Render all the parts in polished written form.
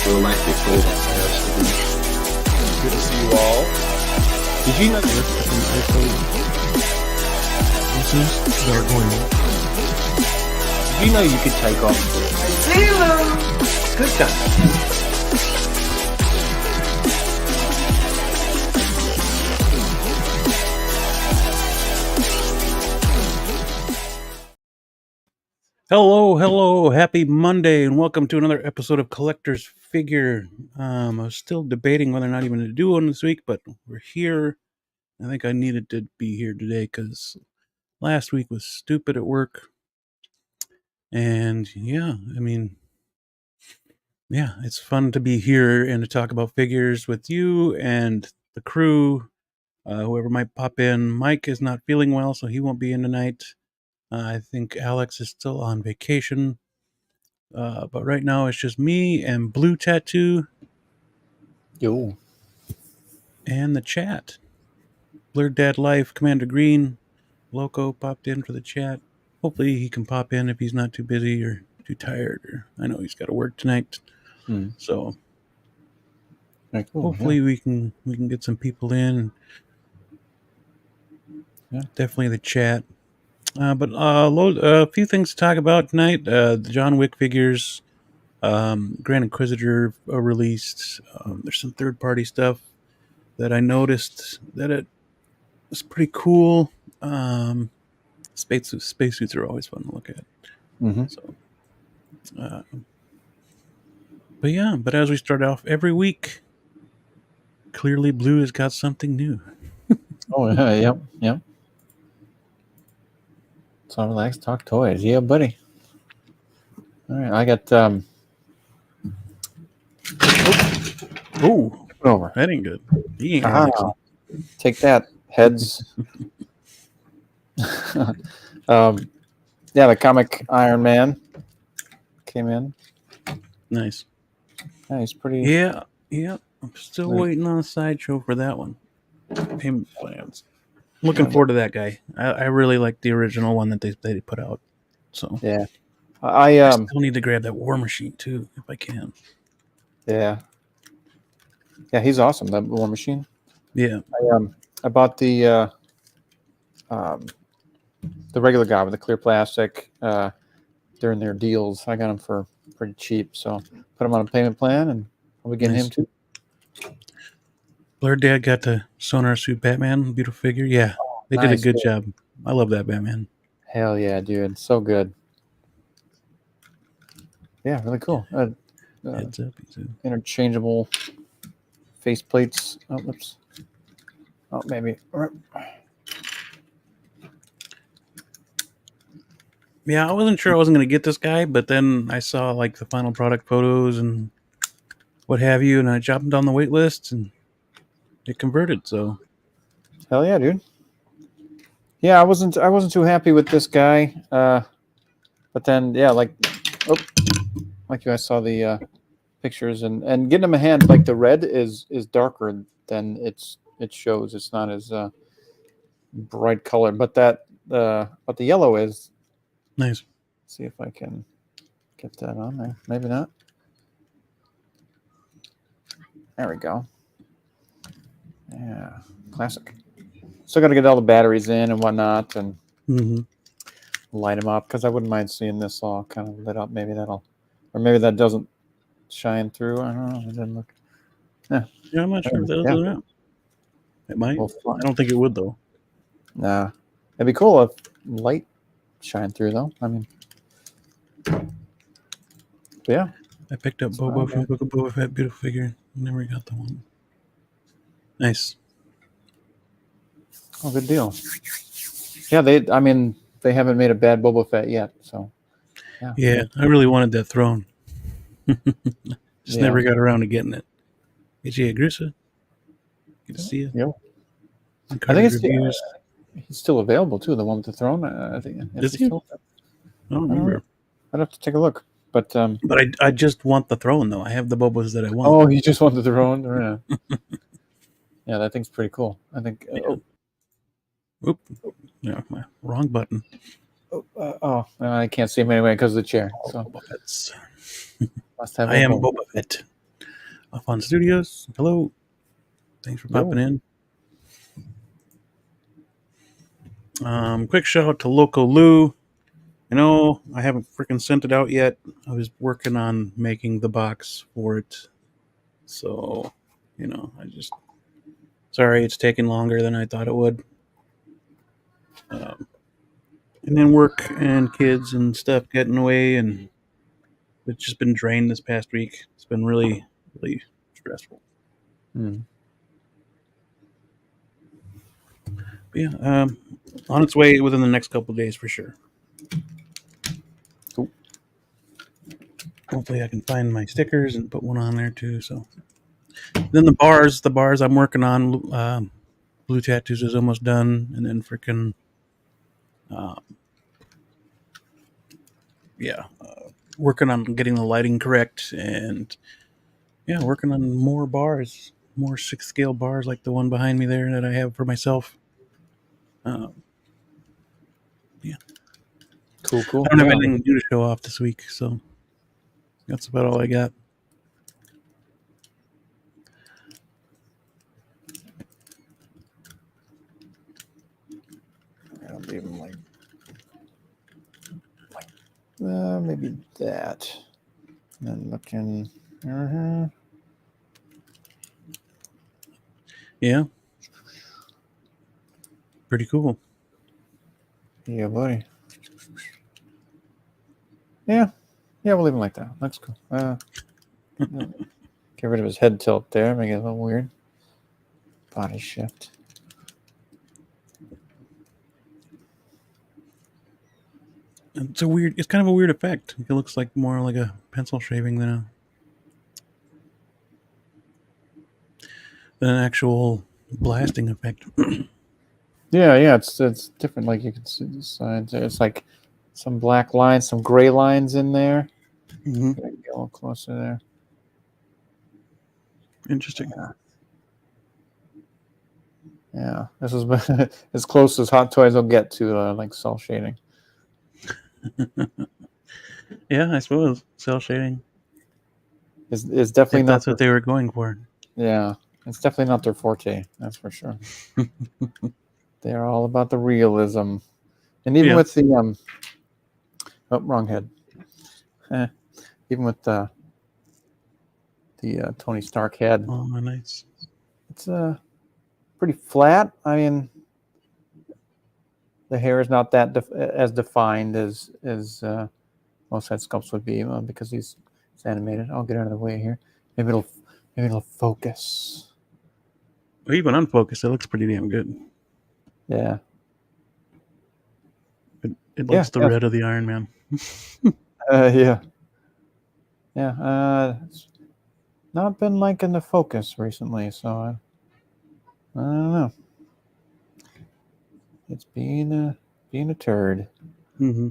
real life they played on Good to see you all. Did you know that are going on? Did you know you could take off the good time? Hello, happy Monday, and welcome to another episode of Collector's Figure. I was still debating whether or not even to do one this week, but we're here. I think I needed to be here today because last week was stupid at work. And it's fun to be here and to talk about figures with you and the crew, whoever might pop in. Mike is not feeling well, so he won't be in tonight. I think Alex is still on vacation. But right now it's just me and Blue Tattoo. Yo. And the chat. Blurred Dad Life, Commander Green, LOCO popped in for the chat. Hopefully he can pop in if he's not too busy or too tired. Or I know he's got to work tonight. So hopefully we can get some people in. Yeah, definitely the chat. But a few things to talk about tonight. The John Wick figures, Grand Inquisitor released. There's some third-party stuff that I noticed that it was pretty cool. Spacesuits are always fun to look at. So, but as we start off every week, clearly Blue has got something new. Yep. So relax, talk toys. Yeah, buddy. All right, I got over. That ain't good. He ain't take that, heads. The comic Iron Man came in. Nice. Yeah, he's pretty. Yeah. I'm still waiting on a sideshow for that one. Payment plans. Looking forward to that guy. I really like the original one that they put out. So yeah, I still need to grab that War Machine too if I can. Yeah, he's awesome. That War Machine. Yeah. I bought the regular guy with the clear plastic during their deals. I got him for pretty cheap, so put him on a payment plan, and I'll be getting him too. Blurred Dad got the Sonar Suit Batman, beautiful figure. Yeah, they did a good job. I love that Batman. Hell yeah, dude, so good. Yeah, really cool. Heads up, interchangeable face plates. Oh, oops. Oh, maybe. Yeah, I wasn't sure I wasn't going to get this guy, but then I saw like the final product photos and what have you, and I jumped on the wait list and it converted. So, hell yeah, dude. Yeah, I wasn't too happy with this guy, but then like you guys saw the pictures and getting him a hand like the red is darker than it shows. It's not as bright color, but the yellow is nice. See if I can get that on there. Maybe not. There we go. Yeah, classic. Still got to get all the batteries in and whatnot and light them up because I wouldn't mind seeing this all kind of lit up. Maybe that'll, or maybe that doesn't shine through. I don't know. It didn't look. Yeah, I'm not sure if that'll do that. It might. Well, I don't think it would though. Nah, it'd be cool if light shine through though. I mean, yeah. I picked up Boba Fett, beautiful figure. Never got the one. Nice. Oh, good deal. Yeah, they haven't made a bad Boba Fett yet, so. Yeah, I really wanted that throne. Just never got around to getting it. AJ Agrusa. Good to see you. Yep. I think he's still available too. The one with the throne. I think. Is he? I don't remember. I'd have to take a look. But I just want the throne though. I have the Bobas that I want. Oh, you just want the throne? Yeah. Yeah, that thing's pretty cool. I think. Oop. Yeah, my wrong button. I can't see him anyway because of the chair. So. Boba Fett's. Must have I am Boba Fett. Fun Studios. Hello. Thanks for popping in. Quick shout out to Loco Lou. I haven't freaking sent it out yet. I was working on making the box for it. So, sorry it's taking longer than I thought it would. And then work and kids and stuff getting away, and it's just been drained this past week. It's been really, really stressful. Mm. But yeah, on its way within the next couple of days for sure. Cool. Hopefully I can find my stickers and put one on there too. So then the bars I'm working on, Blue Tattoos is almost done, and then freaking working on getting the lighting correct, and working on more bars, more 6-scale bars like the one behind me there that I have for myself. Cool. I don't have anything new to show off this week, so that's about all I got. I'll leave them like maybe that. And then looking. Yeah. Pretty cool. Yeah, buddy. Yeah, we'll leave him like that. Looks cool. Get rid of his head tilt there, make it a little weird. Body shift. It's kind of a weird effect. It looks like more like a pencil shaving than an actual blasting effect. Yeah, it's different. Like you can see the sides. It's like some black lines, some gray lines in there. Mm-hmm. Get a little closer there. Interesting. Yeah, this is as close as Hot Toys will get to like cell shading. Yeah, I suppose cell shading is definitely not. That's what they were going for. Yeah, it's definitely not their forte. That's for sure. They're all about the realism, and even with the wrong head. Even with the Tony Stark head. Oh, nice. It's pretty flat. I mean, the hair is not that as defined as most head sculpts would be because it's animated. I'll get out of the way here. Maybe it'll focus. Well, even unfocused, it looks pretty damn good. Yeah. It looks the red of the Iron Man. Yeah. It's not been liking the focus recently, so I don't know. It's being a turd. Mm-hmm.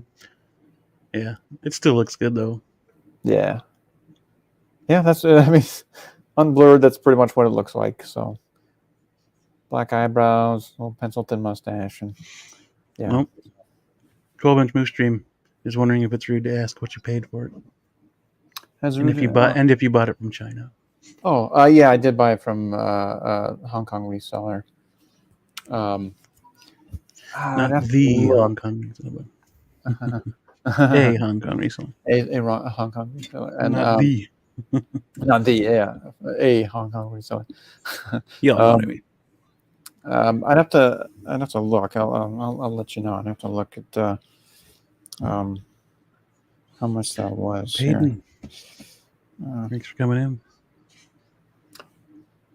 Yeah, it still looks good though. Yeah, that's I mean, unblurred. That's pretty much what it looks like. So, black eyebrows, little pencil thin mustache, and yeah. Nope. 12-inch Moose Stream is wondering if it's rude to ask what you paid for it, and if you bought it from China. Oh, yeah, I did buy it from Hong Kong reseller. Not the Hong Kong reseller. A Hong Kong reseller. A Hong Kong reseller. And not the. Not the, yeah. A Hong Kong reseller. Yeah, know what I mean. I'd have to look. I'll let you know. I'd have to look at how much that was. Peyton. Thanks for coming in.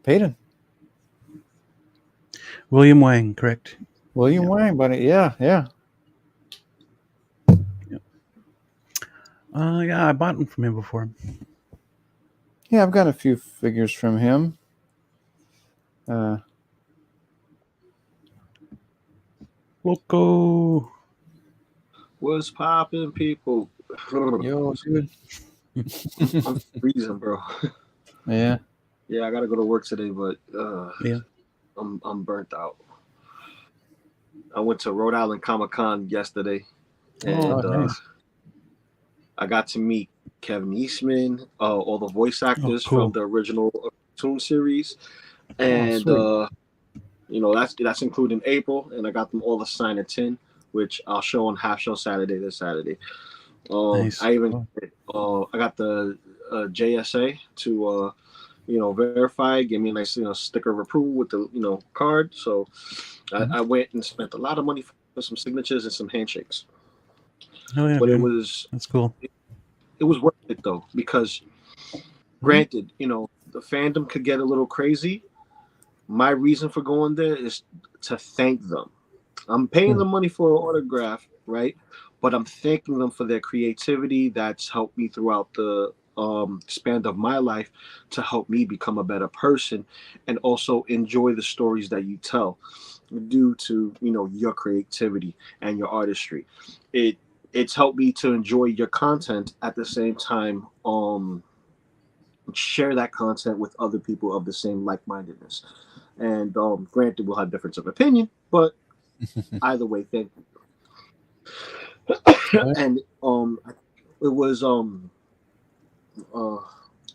Peyton. William Wang, correct? William Wang, buddy. Yeah. Yeah, I bought them from him before. Yeah, I've got a few figures from him. Loco. What's poppin', people? Yo, dude. I'm freezing, bro. Yeah. Yeah, I gotta go to work today, but yeah, I'm burnt out. I went to Rhode Island Comic-Con yesterday, and nice. I got to meet Kevin Eastman, all the voice actors cool. from the original cartoon series, and sweet. that's including April, and I got them all assigned a tin, which I'll show on Half Show Saturday this Saturday. Nice. I even I got the JSA to verify, give me a nice sticker of approval with the card. So I went and spent a lot of money for some signatures and some handshakes. Oh yeah, But dude. That's cool. it was worth it though, because granted, the fandom could get a little crazy. My reason for going there is to thank them. I'm paying them money for an autograph, right? But I'm thanking them for their creativity that's helped me throughout the span of my life to help me become a better person, and also enjoy the stories that you tell due to your creativity and your artistry. It's helped me to enjoy your content at the same time. Share that content with other people of the same like-mindedness. And granted, we'll have difference of opinion, but either way, thank you. And it was the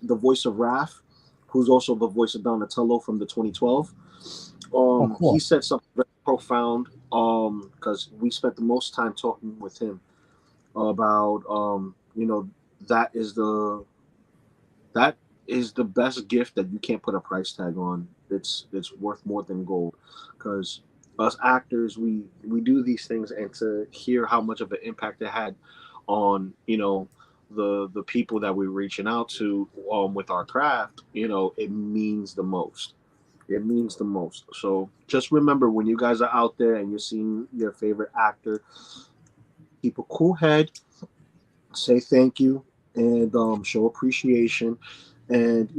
voice of Raph, who's also the voice of Donatello from the 2012. Cool. He said something very profound because we spent the most time talking with him about that is the best gift that you can't put a price tag on. It's worth more than gold, because us actors, we do these things, and to hear how much of an impact it had on the people that we're reaching out to with our craft, it means the most. It means the most. So just remember, when you guys are out there and you're seeing your favorite actor, keep a cool head, say thank you, and show appreciation, and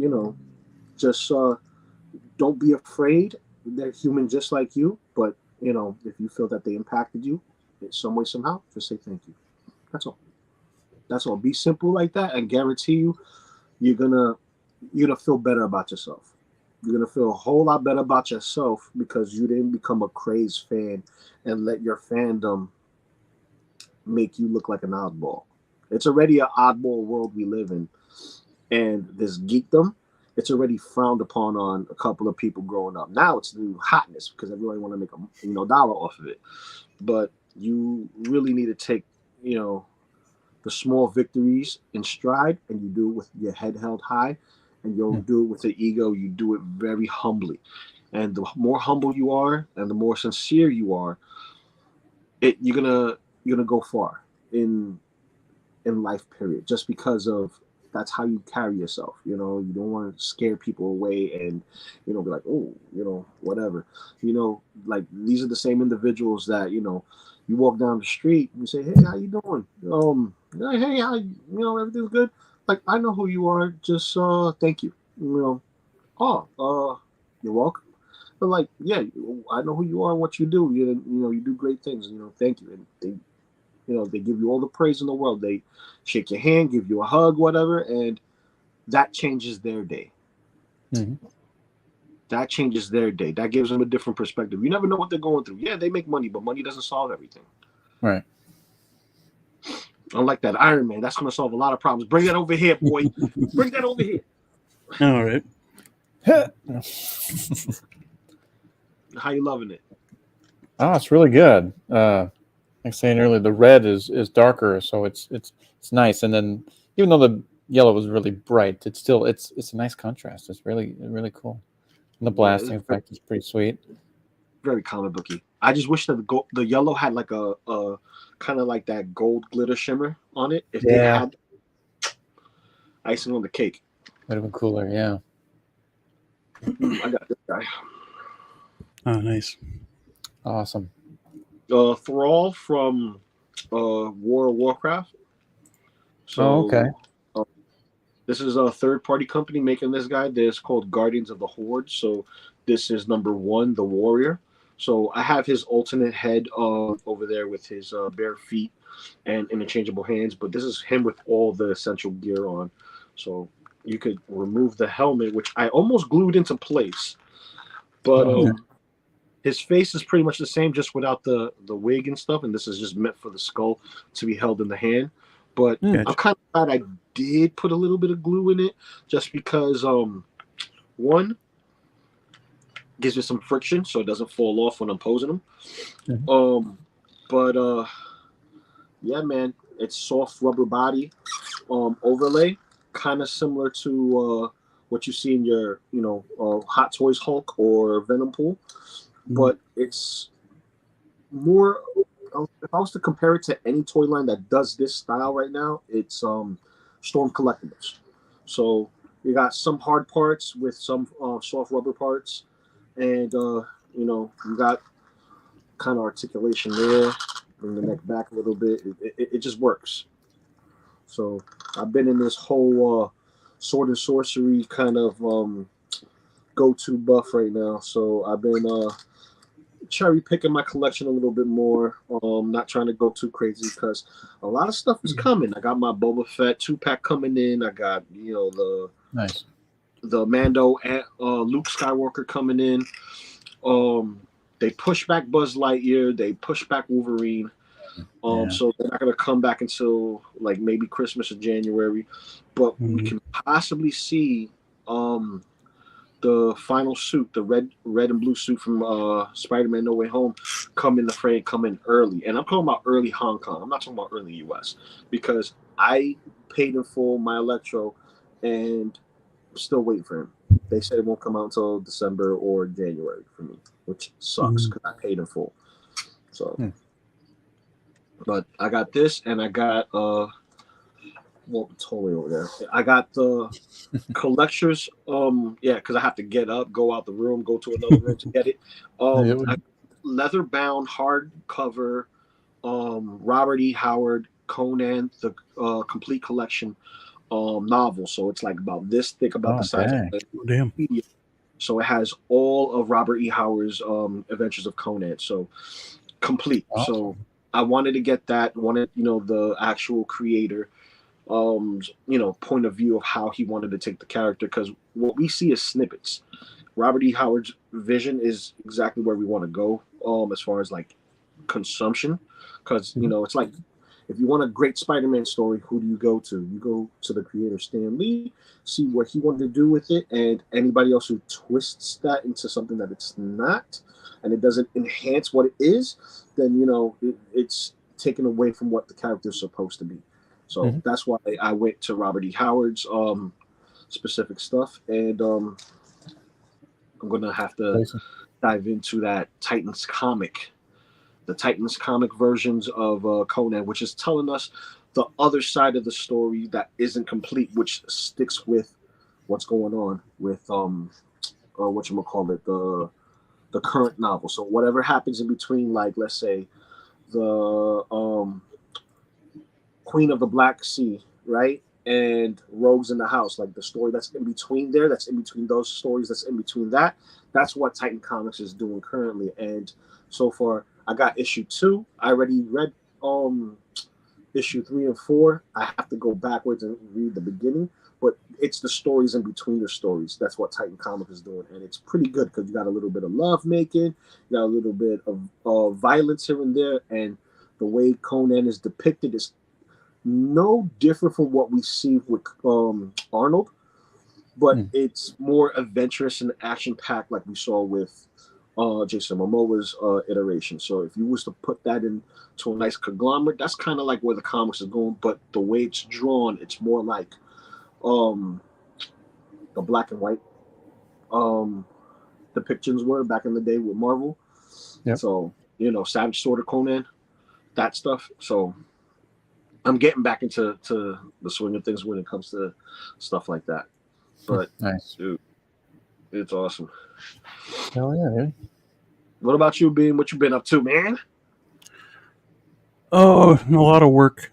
just don't be afraid. They're human just like you, but if you feel that they impacted you in some way, somehow, just say thank you. That's all. That's all. Be simple like that, and guarantee you, you're gonna feel better about yourself. You're gonna feel a whole lot better about yourself because you didn't become a crazed fan and let your fandom make you look like an oddball. It's already an oddball world we live in, and this geekdom, it's already frowned upon on a couple of people growing up. Now it's the new hotness because everybody want to make a dollar off of it. But you really need to take the small victories in stride, and you do it with your head held high, and you'll do it with the ego. You do it very humbly, and the more humble you are, and the more sincere you are, you're gonna go far in life. Period. Just because of that's how you carry yourself. You don't want to scare people away and be like, oh, whatever. Like these are the same individuals that you walk down the street and you say, hey, how you doing? Hey, how everything's good. Like, I know who you are. Just thank you. You're welcome. But like, yeah, I know who you are and what you do. You do great things. Thank you. And they give you all the praise in the world. They shake your hand, give you a hug, whatever, and that changes their day. Mm-hmm. That changes their day. That gives them a different perspective. You never know what they're going through. Yeah, they make money, but money doesn't solve everything. Right. Unlike that Iron Man, that's going to solve a lot of problems. Bring that over here, boy. Bring that over here. All right. How you loving it? Oh, it's really good. Like I was saying earlier, the red is darker, so it's nice. And then even though the yellow was really bright, it's still it's a nice contrast. It's really cool. And the blasting effect is pretty sweet. Very comic booky. I just wish that the yellow had like a kind of like that gold glitter shimmer on it. If they had icing on the cake, Would have been cooler. Yeah. I got this guy. Oh, nice. Awesome. Thrall from War of Warcraft. So, okay. This is a third-party company making this guy. This called Guardians of the Horde. So this is number 1, the warrior. So I have his alternate head over there with his bare feet and interchangeable hands. But this is him with all the essential gear on. So you could remove the helmet, which I almost glued into place. But his face is pretty much the same, just without the wig and stuff. And this is just meant for the skull to be held in the hand. But Gotcha. I'm kind of glad I did put a little bit of glue in it, just because one gives it some friction so it doesn't fall off when I'm posing them. Mhm. But yeah, man, it's soft rubber body overlay, kind of similar to what you see in your Hot Toys Hulk or Venom Pool, but it's more. If I was to compare it to any toy line that does this style right now, it's Storm Collectibles. So you got some hard parts with some soft rubber parts, and you got kind of articulation there. Bring the neck back a little bit. It just works. So I've been in this whole sword and sorcery kind of go-to buff right now. So I've been cherry picking my collection a little bit more. Not trying to go too crazy because a lot of stuff is coming. I got my Boba Fett 2-pack coming in. I got Nice. the Mando and Luke Skywalker coming in. They push back Buzz Lightyear. They push back Wolverine. Yeah. So they're not gonna come back until like maybe Christmas or January, but we can possibly see the final suit, the red and blue suit from Spider-Man No Way Home, come in the fray, come in early. And I'm talking about early Hong Kong. I'm not talking about early US, because I paid in full my Electro and I'm still waiting for him. They said it won't come out until December or January for me, which sucks because I paid in full. So, but I got this, and I got well, totally over there. I got the collectors. Yeah, because I have to get up, go out the room, go to another room to get it. Leather bound hardcover. Robert E. Howard Conan, the complete collection novel. So it's like about this thick, about the size of a damn. So it has all of Robert E. Howard's Adventures of Conan. So complete. Awesome. So I wanted to get that. Wanted the actual creator point of view of how he wanted to take the character, because what we see is snippets. Robert E. Howard's vision is exactly where we want to go as far as like consumption, because it's like, if you want a great Spider-Man story, who do you go to? You go to the creator Stan Lee, see what he wanted to do with it, and anybody else who twists that into something that it's not, and it doesn't enhance what it is, then it's taken away from what the character is supposed to be. So that's why I went to Robert E. Howard's specific stuff, and I'm gonna have to dive into that Titans comic, the Titans comic versions of Conan, which is telling us the other side of the story that isn't complete, which sticks with what's going on with the current novel. So whatever happens in between, like let's say the Queen of the Black Sea, right? And Rogues in the House, like the story that's in between there, that's in between those stories, that's in between that. That's what Titan Comics is doing currently. And so far, I got issue 2. I already read issue 3 and 4. I have to go backwards and read the beginning, but it's the stories in between the stories. That's what Titan Comics is doing, and it's pretty good because you got a little bit of love making, you got a little bit of violence here and there, and the way Conan is depicted is no different from what we see with Arnold, but it's more adventurous and action packed, like we saw with Jason Momoa's iteration. So if you was to put that into a nice conglomerate, that's kind of like where the comics is going. But the way it's drawn, it's more like the black and white depictions were back in the day with Marvel. So Savage Sword of Conan, that stuff. So I'm getting back into the swing of things when it comes to stuff like that. But nice, dude, it's awesome. Hell yeah, dude. What about you, Bean? What you been up to, man? Oh, a lot of work.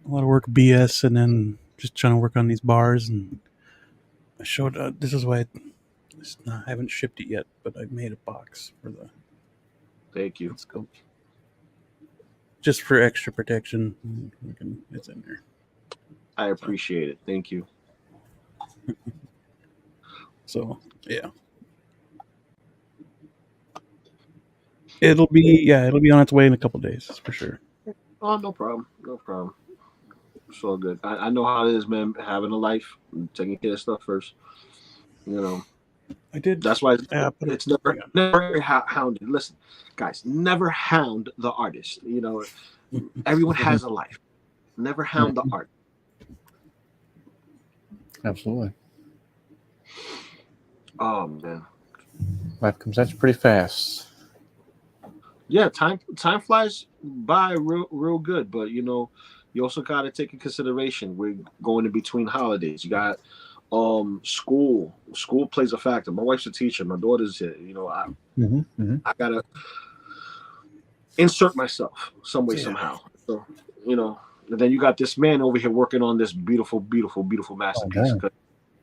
A lot of work, BS, and then just trying to work on these bars. And I showed. This is why I haven't shipped it yet, but I made a box for the. Thank you. Let's go. Just for extra protection, it's in there. I appreciate it. Thank you. So yeah, it'll be on its way in a couple days for sure. Oh, no problem. No problem. It's all good. I know how it is, man. Having a life, taking care of stuff first. You know, I did. that's why Yeah, it's never hounded. Listen, guys, never hound the artist. You know, everyone has a life. Never hound the art. Absolutely. Oh man. Life comes at you pretty fast. Yeah, time flies by real good, but you know, you also got to take in consideration we're going in between holidays. You got school plays a factor. My wife's a teacher, my daughter's here. You know, I gotta insert myself some way somehow. So you know, and then you got this man over here working on this beautiful masterpiece. Oh,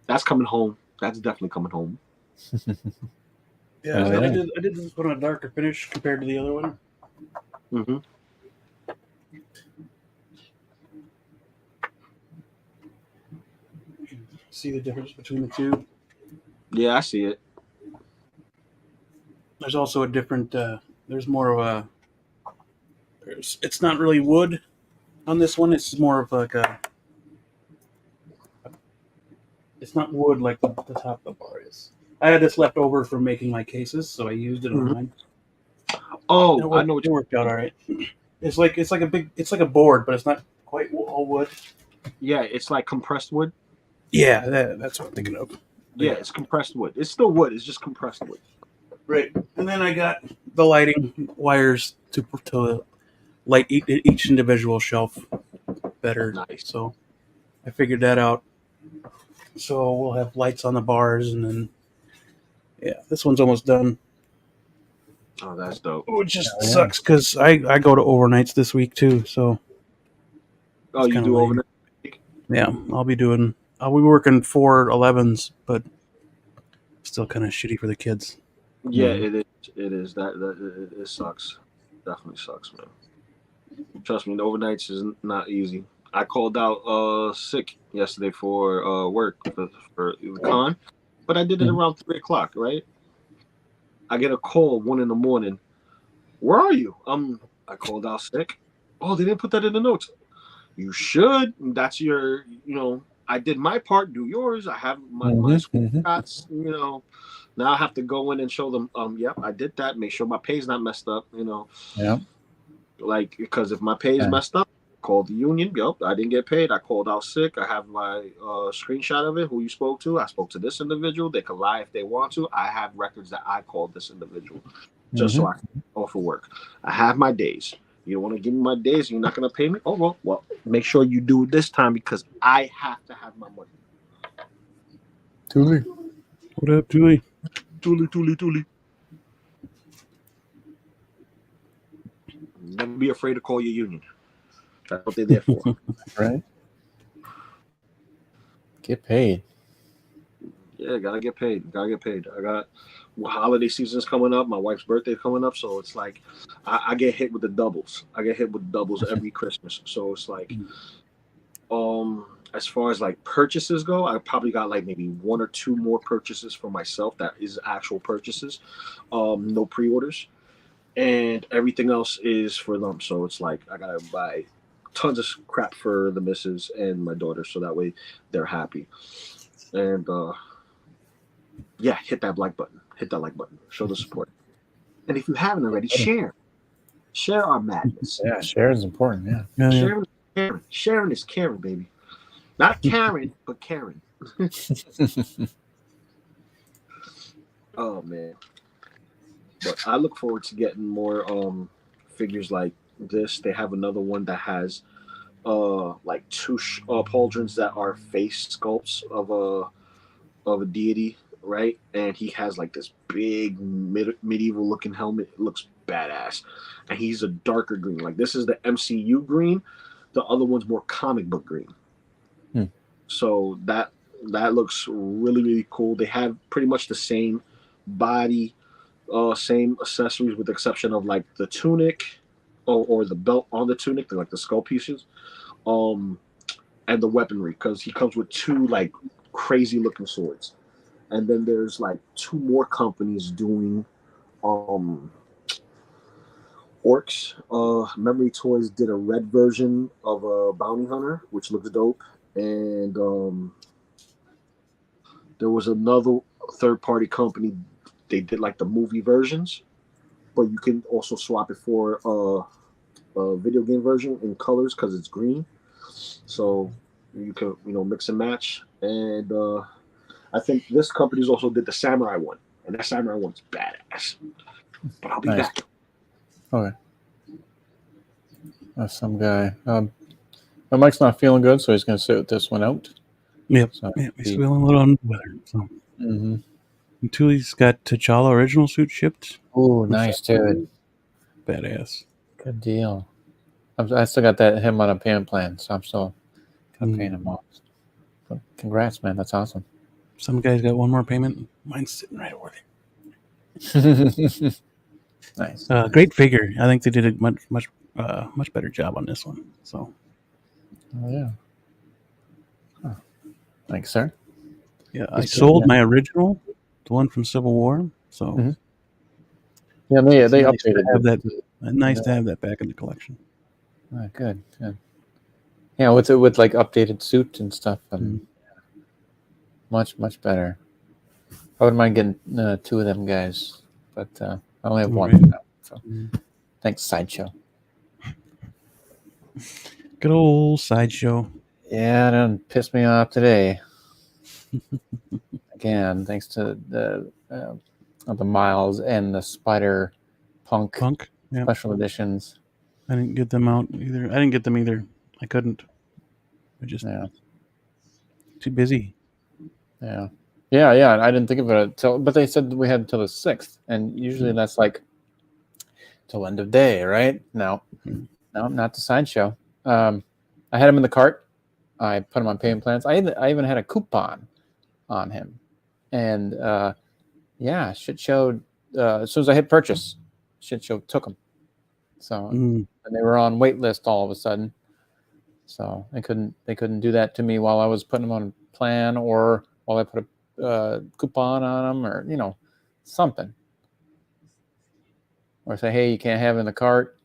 That's coming home. That's definitely coming home. Yeah, Oh, yeah. I did this one a darker finish compared to the other one. Mm-hmm. See the difference between the two? Yeah, I see it. There's also a different. There's more of a. It's not really wood on this one. It's more of like a. It's not wood like the top of the bar is. I had this left over from making my cases, so I used it on mine. Oh, I know. It worked out all right. It's like a board, but it's not quite all wood. Yeah, it's like compressed wood. Yeah, that's what I'm thinking of. Yeah, it's compressed wood. It's still wood. It's just compressed wood. Right, and then I got the lighting wires to light each individual shelf better. Nice. So I figured that out. So we'll have lights on the bars, and then this one's almost done. Oh, that's dope. Which just sucks because I go to overnights this week too. So oh, you do overnight? Yeah, I'll be working 4/11s, but still kind of shitty for the kids. Yeah, it is. It is it sucks. Definitely sucks, man. Trust me, the overnights is not easy. I called out sick yesterday for work for the con, but I did it around 3 o'clock. Right? I get a call 1 a.m. Where are you? I called out sick. Oh, they didn't put that in the notes. You should. That's your. I did my part. Do yours. I have my school shots. Now I have to go in and show them. Yep, I did that. Make sure my pay's not messed up. Yeah. Like, because if my pay is messed up, call the union. Yep, I didn't get paid. I called out sick. I have my screenshot of it. Who you spoke to? I spoke to this individual. They can lie if they want to. I have records that I called this individual just so I can go for work. I have my days. You don't want to give me my days. You're not going to pay me. Oh well. Make sure you do it this time because I have to have my money. Tuli. What up, Tuli? Tuli. Never be afraid to call your union. That's what they're there for. Right. Get paid. Yeah, gotta get paid. I got holiday season's coming up. My wife's birthday coming up, so it's like I get hit with the doubles. I get hit with doubles every Christmas. So it's like, as far as like purchases go, I probably got like maybe 1 or 2 more purchases for myself. That is actual purchases, no pre-orders, and everything else is for them. So it's like I gotta buy tons of crap for the missus and my daughter, so that way they're happy. And yeah, hit that like button. Hit that like button. Show the support. And if you haven't already, share. Share our madness. Yeah, share is important. Yeah. Sharing is caring, baby. Not Karen, but Karen. Oh man. But I look forward to getting more figures like this. They have another one that has like 2 pauldrons that are face sculpts of a deity, right? And he has like this big medieval looking helmet. It looks badass. And he's a darker green. Like this is the MCU green. The other one's more comic book green. So that looks really, really cool. They have pretty much the same body, same accessories with the exception of like the tunic or the belt on the tunic, like the skull pieces. And the weaponry, because he comes with 2 like crazy looking swords. And then there's like 2 more companies doing Orcs. Memory Toys did a red version of a bounty hunter, which looks dope, and there was another third-party company. They did like the movie versions, but you can also swap it for a video game version in colors because it's green. So you can mix and match. And I think this company's also did the samurai one, and that samurai one's badass. But I'll be Nice. back. Okay. That's some guy. My Mike's not feeling good, so he's going to sit with this one out. Yep. So Yeah, he's feeling a little under the weather. So. Mm-hmm. Until he's got T'Challa original suit shipped. Oh, nice, dude. Badass. Good deal. I still got him on a payment plan, so I'm still paying him off. But congrats, man. That's awesome. Some guy's got one more payment. Mine's sitting right over there. Nice. Great figure. I think they did a much better job on this one. So. Oh yeah. Huh. Thanks, sir. Yeah, I sold my original, the one from Civil War. So. Mm-hmm. Yeah, they nice updated. To have that. Nice to have that back in the collection. Oh, good. Yeah, with like updated suit and stuff, and much better. I wouldn't mind getting 2 of them guys, but I only have one. Right. So thanks, Sideshow. Good old Sideshow. Yeah, it done pissed me off today. Again, thanks to the Miles and the Spider Punk special editions. I didn't get them out either. I didn't get them either. I couldn't. I just too busy. Yeah. I didn't think of it but they said we had until the 6th, and usually that's like till end of day, right? No, not the Sideshow. I had him in the cart. I put him on payment plans. I even had a coupon on him, and shit showed as soon as I hit purchase, shit show took them. So and they were on wait list all of a sudden. So they couldn't do that to me while I was putting them on plan, or while I put a coupon on them, or something, or say, hey, you can't have it in the cart,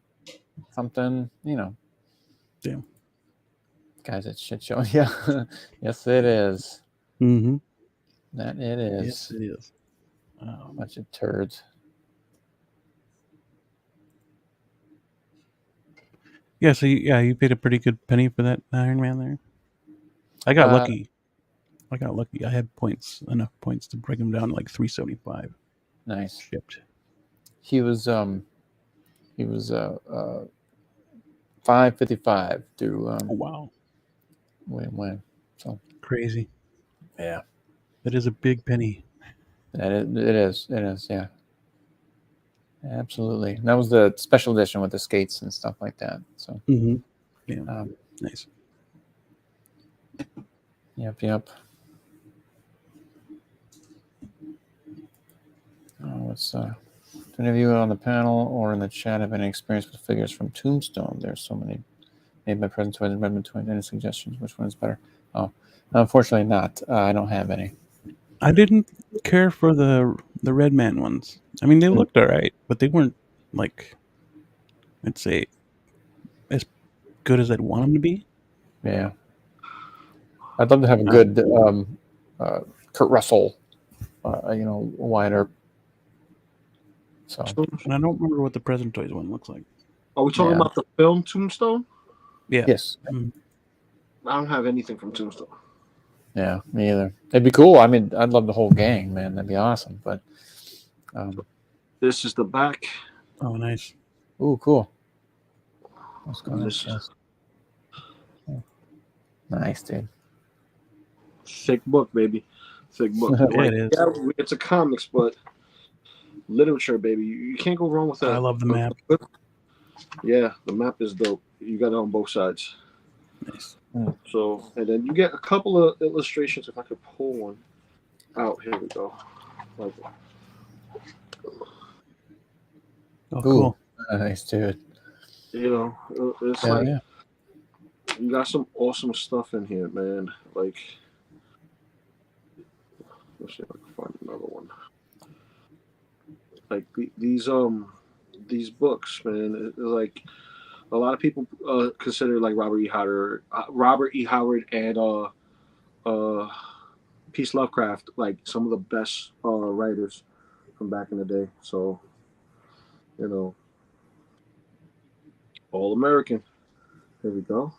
something, Damn. Guys, it's shit show. Yeah. Yes, it is. Mm-hmm. That it is. Yes, it is. Bunch of turds. Yeah, so you paid a pretty good penny for that Iron Man there. I got lucky. I had enough points to bring him down to like 375. Nice. Shipped. He was 555 through oh wow. When. So crazy. Yeah. That is a big penny. It is, yeah. Absolutely. That was the special edition with the skates and stuff like that. So yeah. Nice. Yep. Do any of you on the panel or in the chat have any experience with figures from Tombstone? There's so many made by Present Toys and Redmond Toys. Any suggestions? Which one is better? Oh, unfortunately not. I don't have any. I didn't care for the Red Man ones. I mean, they looked all right, but they weren't like, I'd say, as good as I'd want them to be. Yeah. I'd love to have a good Kurt Russell, wider. So, and I don't remember what the Present Toys one looks like. Are we talking about the film Tombstone? Yeah. Yes. I don't have anything from Tombstone. Yeah, me either. It'd be cool. I mean, I'd love the whole gang, man. That'd be awesome. But this is the back. Oh, nice. Ooh, cool. What's going on? Nice, dude. Thick book, baby. Thick book. It is. Yeah, it's a comics, but literature, baby. You can't go wrong with that. I love the map. Yeah, the map is dope. You got it on both sides. Nice. So, and then you get a couple of illustrations. If I could pull one out, here we go. Oh, cool. Nice, dude. It's you got some awesome stuff in here, man. Like, let's see if I can find another one. Like these these books, man. Like a lot of people consider like Robert E. Howard, and uh, Peace Lovecraft like some of the best writers from back in the day. So you know, all American. Here we go.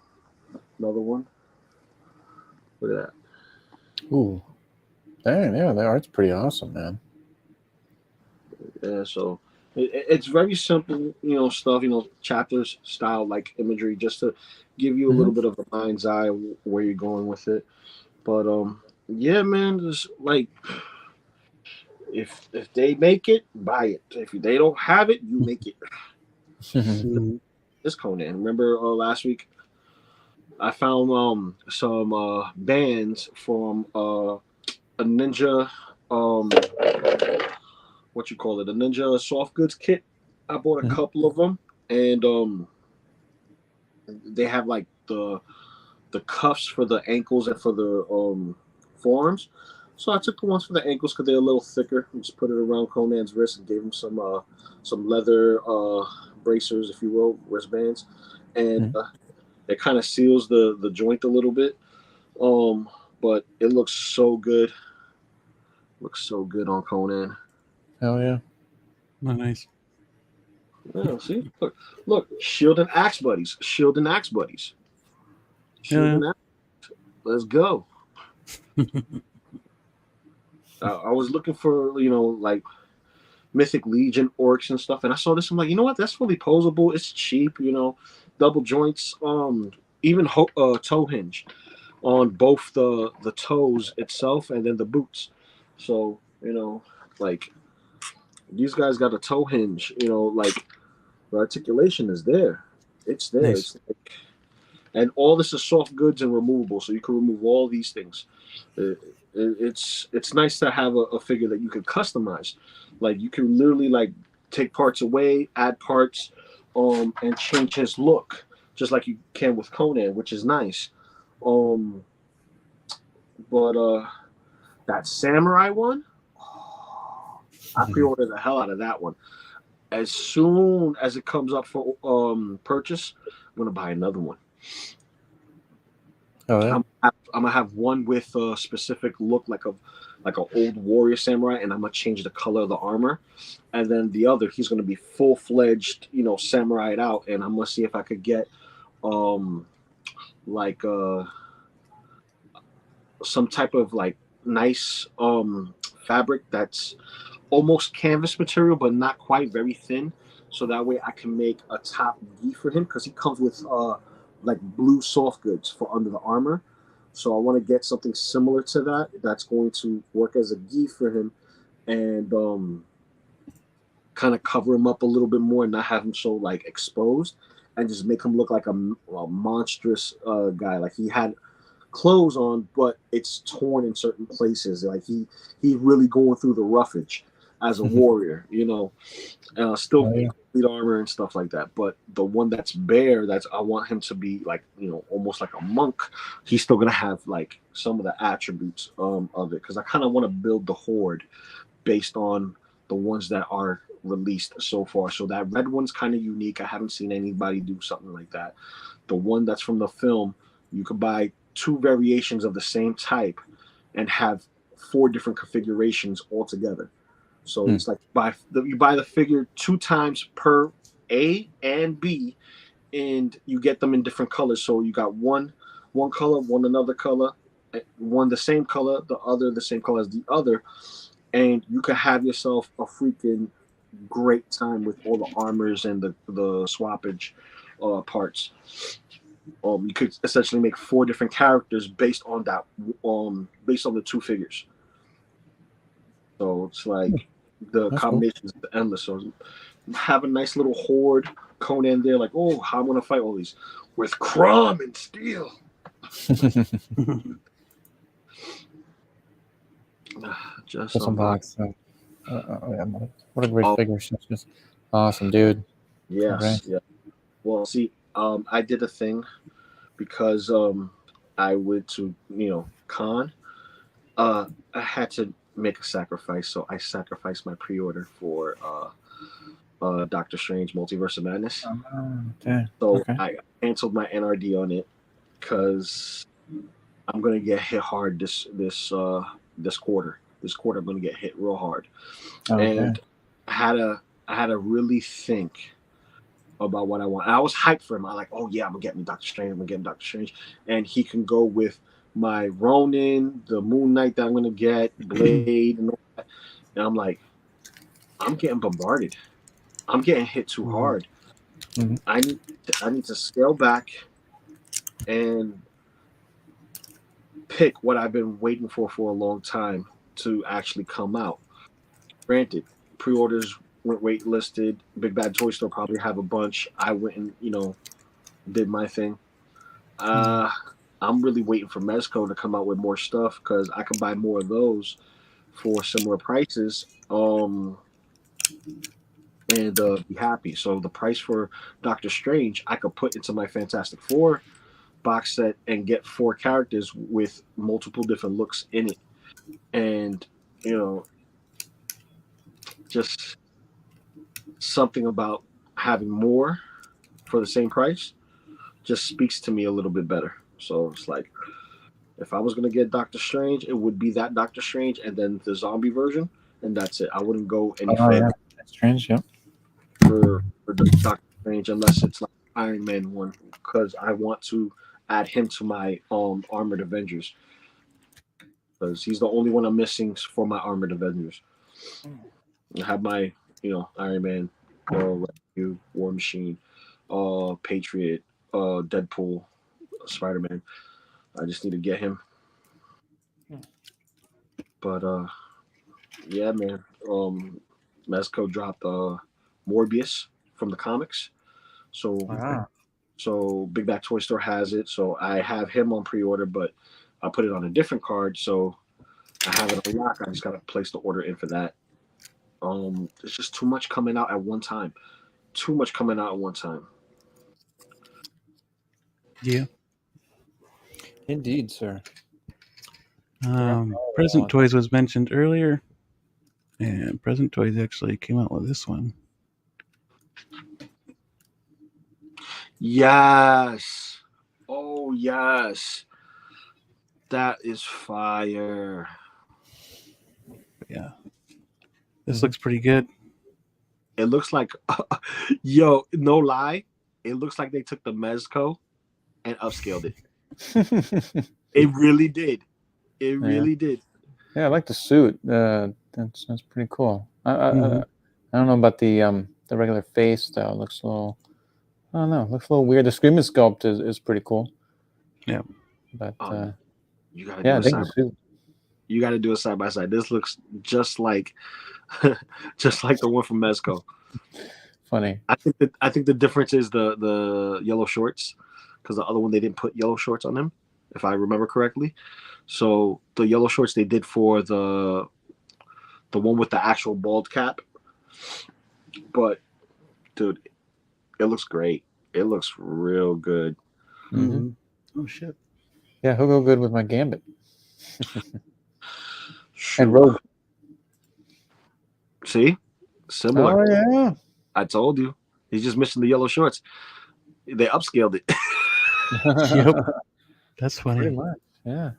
Another one. Look at that. Ooh. Dang, yeah, the art's pretty awesome, man. Yeah, so it's very simple, stuff, chapters style like imagery, just to give you a little bit of a mind's eye where you're going with it. But yeah, man, just like if they make it, buy it. If they don't have it, you make it. This Conan. Remember last week I found some bands from a ninja what you call it, a ninja soft goods kit. I bought a couple of them, and they have like the cuffs for the ankles and for the forearms. So I took the ones for the ankles because they're a little thicker. And just put it around Conan's wrist and gave him some leather bracers, if you will, wristbands, and it kind of seals the joint a little bit. But it looks so good. Looks so good on Conan. Hell yeah. Nice. Yeah, see, look, Shield and Axe buddies. Shield and Axe buddies. Shield and Axe. Let's go. I was looking for, like Mythic Legion orcs and stuff, and I saw this. I'm like, you know what? That's fully posable. It's cheap. Double joints. Even toe hinge on both the toes itself and then the boots. So like these guys got a toe hinge. Like the articulation is there. It's there. Nice. It's like, and all this is soft goods and removable, so you can remove all these things. It's nice to have a figure that you can customize. Like you can literally like take parts away, add parts, and change his look, just like you can with Conan, which is nice. But that samurai one, I pre-ordered the hell out of that one. As soon as it comes up for purchase, I'm gonna buy another one. Oh yeah. I'm gonna have one with a specific look like an old warrior samurai, and I'm gonna change the color of the armor. And then the other, he's gonna be full fledged, samurai'd out, and I'm gonna see if I could get like some type of like nice fabric that's almost canvas material but not quite very thin, so that way I can make a top gi for him, because he comes with like blue soft goods for under the armor. So I want to get something similar to that that's going to work as a gi for him, and kind of cover him up a little bit more and not have him so like exposed, and just make him look like a monstrous guy. Like he had clothes on, but it's torn in certain places. Like he's really going through the roughage as a warrior, still complete armor and stuff like that. But the one that's bare, I want him to be like, almost like a monk. He's still gonna have like some of the attributes of it, because I kind of want to build the Horde based on the ones that are released so far. So that red one's kind of unique. I haven't seen anybody do something like that. The one that's from the film, you could buy 2 variations of the same type and have 4 different configurations altogether. So it's like you buy the figure 2 times per A and B, and you get them in different colors. So you got one color, one another color, one the same color, the other the same color as the other, and you can have yourself a freaking great time with all the armors and the swappage parts. You could essentially make 4 different characters based on that, based on the 2 figures. So it's like the combinations are endless. So have a nice little Horde Conan there, like, oh, how I'm gonna fight all these with Crom and Steel. Just some box. What a great figure! Just awesome, dude. Yes, yeah. Well, see, I did a thing because I went to con. I had to make a sacrifice, so I sacrificed my pre-order for Doctor Strange Multiverse of Madness. Okay. So Okay. I canceled my NRD on it because I'm gonna get hit hard this quarter. This quarter I'm gonna get hit real hard. Okay. And I had to really think about what I want. And I was hyped for him. I like, oh yeah, I'm gonna get me Doctor Strange. I'm gonna get him Doctor Strange, and he can go with my Ronin, the Moon Knight that I'm gonna get, Blade, and all that. And I'm like, I'm getting bombarded. I'm getting hit too hard. Mhm. I need to scale back and pick what I've been waiting for a long time to actually come out. Granted, pre-orders went waitlisted. Big Bad Toy Store probably have a bunch. I went and did my thing. I'm really waiting for Mezco to come out with more stuff because I can buy more of those for similar prices. And be happy. So the price for Doctor Strange, I could put into my Fantastic Four box set and get 4 characters with multiple different looks in it, and just something about having more for the same price just speaks to me a little bit better. So it's like, if I was gonna get Doctor Strange, it would be that Doctor Strange and then the zombie version, and that's it. I wouldn't go any Oh, further yeah. That's strange. Yeah. for Doctor Strange unless it's like Iron Man one, because I want to add him to my Armored Avengers, because he's the only one I'm missing for my Armored Avengers. I have my Iron Man, Rescue, War Machine, Patriot, Deadpool, Spider Man. I just need to get him. But yeah, man. Mezco dropped Morbius from the comics. So Wow. so Big Bad Toy Store has it. So I have him on pre-order, but I put it on a different card. So I have it on lock. I just gotta place the order in for that. There's just too much coming out at one time. Too much coming out at one time. Yeah. Indeed, sir. Present Toys was mentioned earlier, and Present Toys actually came out with this one. Yes. Oh yes. That is fire. Yeah. This looks pretty good. It looks like, yo, no lie, it looks like they took the Mezco and upscaled it. It really did. It really did. Yeah, I like the suit. That's pretty cool. I don't know about the regular face though. It looks a little. I don't know. It looks a little weird. The screaming sculpt is pretty cool. Yeah. But you gotta yeah, I do think a the side. suit. You gotta do a side by side. This looks just like, just like the one from Mezco. Funny. I think the difference is the yellow shorts, because the other one they didn't put yellow shorts on them, if I remember correctly. So the yellow shorts they did for the one with the actual bald cap. But dude, it looks great. It looks real good. Mm-hmm. Oh shit. Yeah, he'll go good with my Gambit. Sure. And Rogue. See? Similar. Oh yeah. I told you. He's just missing the yellow shorts. They upscaled it. Yep. That's funny. Pretty much. Yeah.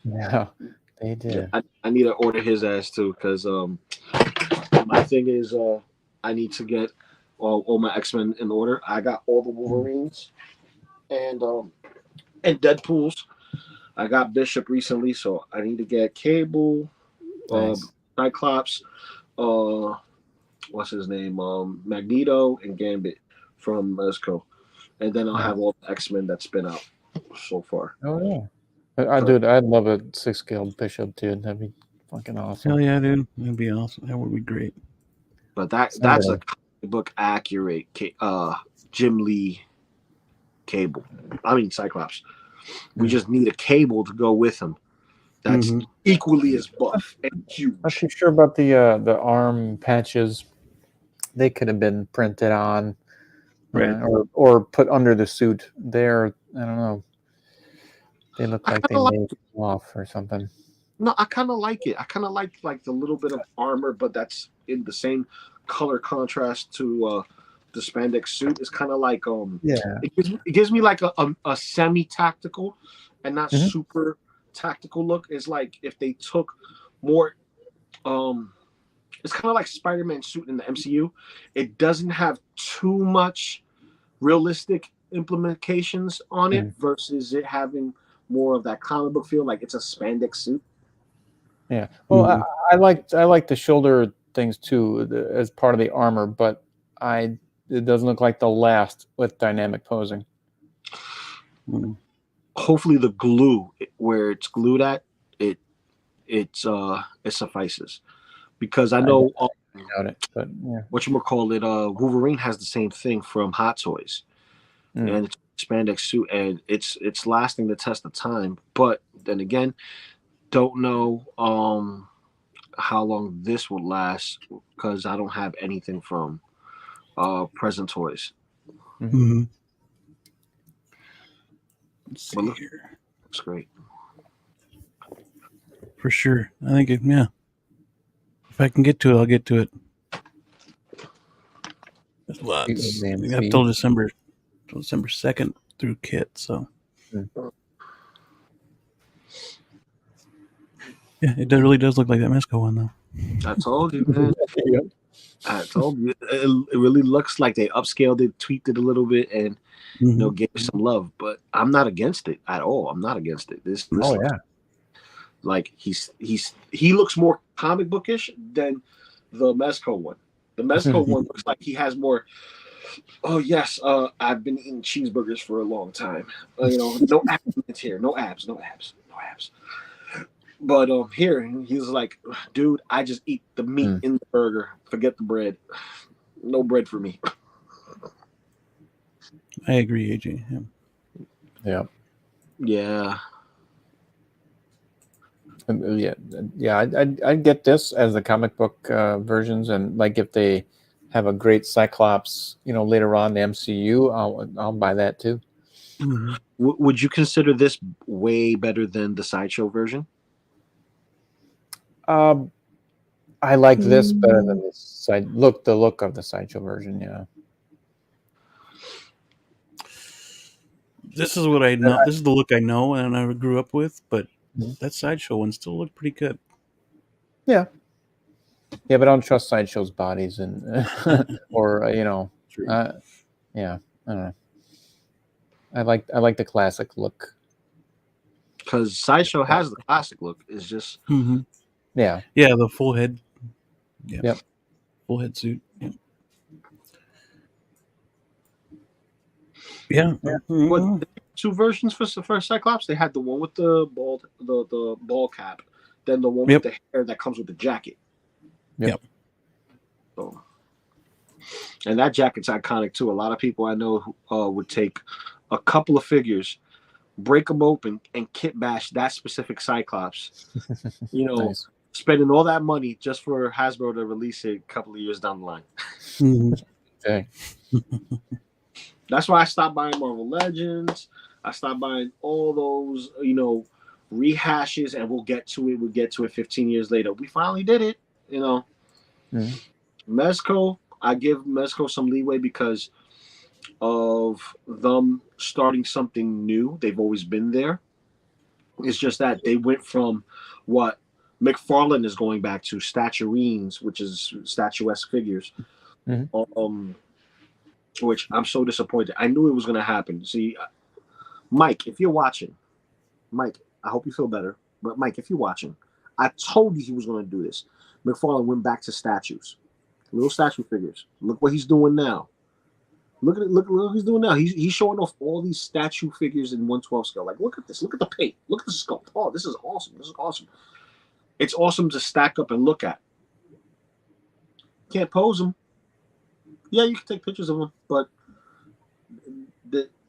Yeah, they did. I need to order his ass too, because my thing is I need to get all my X-Men in order. I got all the Wolverines and Deadpools. I got Bishop recently, so I need to get Cable, Nice. Cyclops, what's his name, Magneto, and Gambit from Mezco, and then I'll have all the X-Men that's been out so far. Oh yeah. Dude, I'd love a 6-scale Bishop, dude. That'd be fucking awesome. Hell yeah, dude. That'd be awesome. That would be great. But that's a comic book accurate Jim Lee Cable. I mean Cyclops. We just need a Cable to go with him. That's equally as buff and huge. Not too sure about the arm patches. They could have been printed on, Right. Or put under the suit. There, I don't know. They look like they made it off or something. No, I kind of like it. I kind of like the little bit of armor, but that's in the same color contrast to the spandex suit. It's kind of like Yeah. it gives me like a semi tactical and not Mhm. super tactical look. It's like if they took more it's kind of like Spider-Man suit in the MCU. It doesn't have too much realistic implementations on it Mhm. versus it having more of that comic book feel, like it's a spandex suit. Yeah. Well, Mhm. I like the shoulder things too as part of the armor, but it doesn't look like they'll last with dynamic posing. Mhm. Hopefully, the glue where it's glued at it it suffices because I I know doubt it, but yeah. what you call it. Wolverine has the same thing from Hot Toys, Mm. and it's a spandex suit, and it's lasting the test of time. But then again, don't know how long this would last because I don't have anything from present toys. Mhm. Mhm. Let's But see look, here. looks great. For sure. I think yeah. If I can get to it, I'll get to it. There's lots. I have AMC. till December 2nd through kit. So Mm. yeah, really does look like that Mesco one though. I told you, man. Yep. I told you. It really looks like they upscaled it, tweaked it a little bit, and Mm-hmm. gave it some love. But I'm not against it at all. I'm not against it. This Oh looks yeah. like he looks more comic bookish than the Mezco one. The Mezco one looks like he has more. Oh yes, I've been eating cheeseburgers for a long time. No abs here, no abs, no abs, no abs. But here he's like, dude, I just eat the meat Mm. in the burger. Forget the bread. No bread for me. I agree, AJ. Yeah. Yeah. Yeah, Yeah. Yeah. I'd get this as the comic book versions, and like if they have a great Cyclops, later on in the MCU, I'll buy that too. Mm-hmm. would you consider this way better than the sideshow version? Um, I like this better than the the look of the sideshow version. Yeah. This is what I know. This is the look I know and I grew up with, but Mhm. that sideshow one still looked pretty good. Yeah. Yeah, but I don't trust sideshow's bodies and or True. uh, yeah, I don't know. I like the classic look. Because sideshow has the classic look. It's just Mm-hmm. Yeah. Yeah, the full head. Yeah, Yep. full head suit. Yeah. Yeah. Yeah. what Mhm. two versions for Cyclops. They had the one with the ball cap, then the one with Yep. the hair that comes with the jacket. Yep. So, and that jacket's iconic too. A lot of people I know would take a couple of figures, break them open, and kit bash that specific Cyclops. You know, Nice. spending all that money just for Hasbro to release it a couple of years down the line. Mhm. Okay. That's why I stopped buying Marvel Legends. I stopped buying all those, rehashes, and we'll get to it. We'll get to it 15 years later. We finally did it. Mhm. Mezco, I give Mezco some leeway because of them starting something new. They've always been there. It's just that they went from what McFarlane is going back to statuines, which is statuesque figures. Mhm. Um, which I'm so disappointed. I knew it was going to happen. See, Mike, if you're watching, Mike, I hope you feel better. But Mike, if you're watching, I told you he was going to do this. McFarlane went back to statues, little statue figures. Look what he's doing now. Look at it. Look what he's doing now. He's showing off all these statue figures in 1/12 scale. Like, look at this. Look at the paint. Look at the sculpt. Oh, this is awesome. This is awesome. It's awesome to stack up and look at. Can't pose them. Yeah, you can take pictures of them, but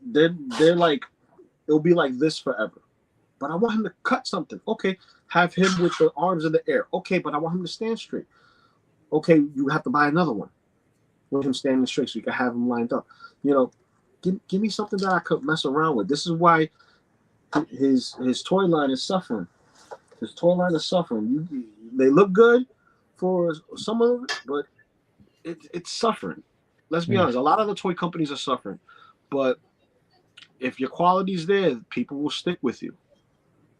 they're like it'll be like this forever. But I want him to cut something. Okay, have him with the arms in the air. Okay, but I want him to stand straight. Okay, you have to buy another one with him standing straight so you can have him lined up. Give me something that I could mess around with. This is why his toy line is suffering. This toy line is suffering. They look good for some of it, but it's suffering. Let's be honest. A lot of the toy companies are suffering, but if your quality's there, people will stick with you.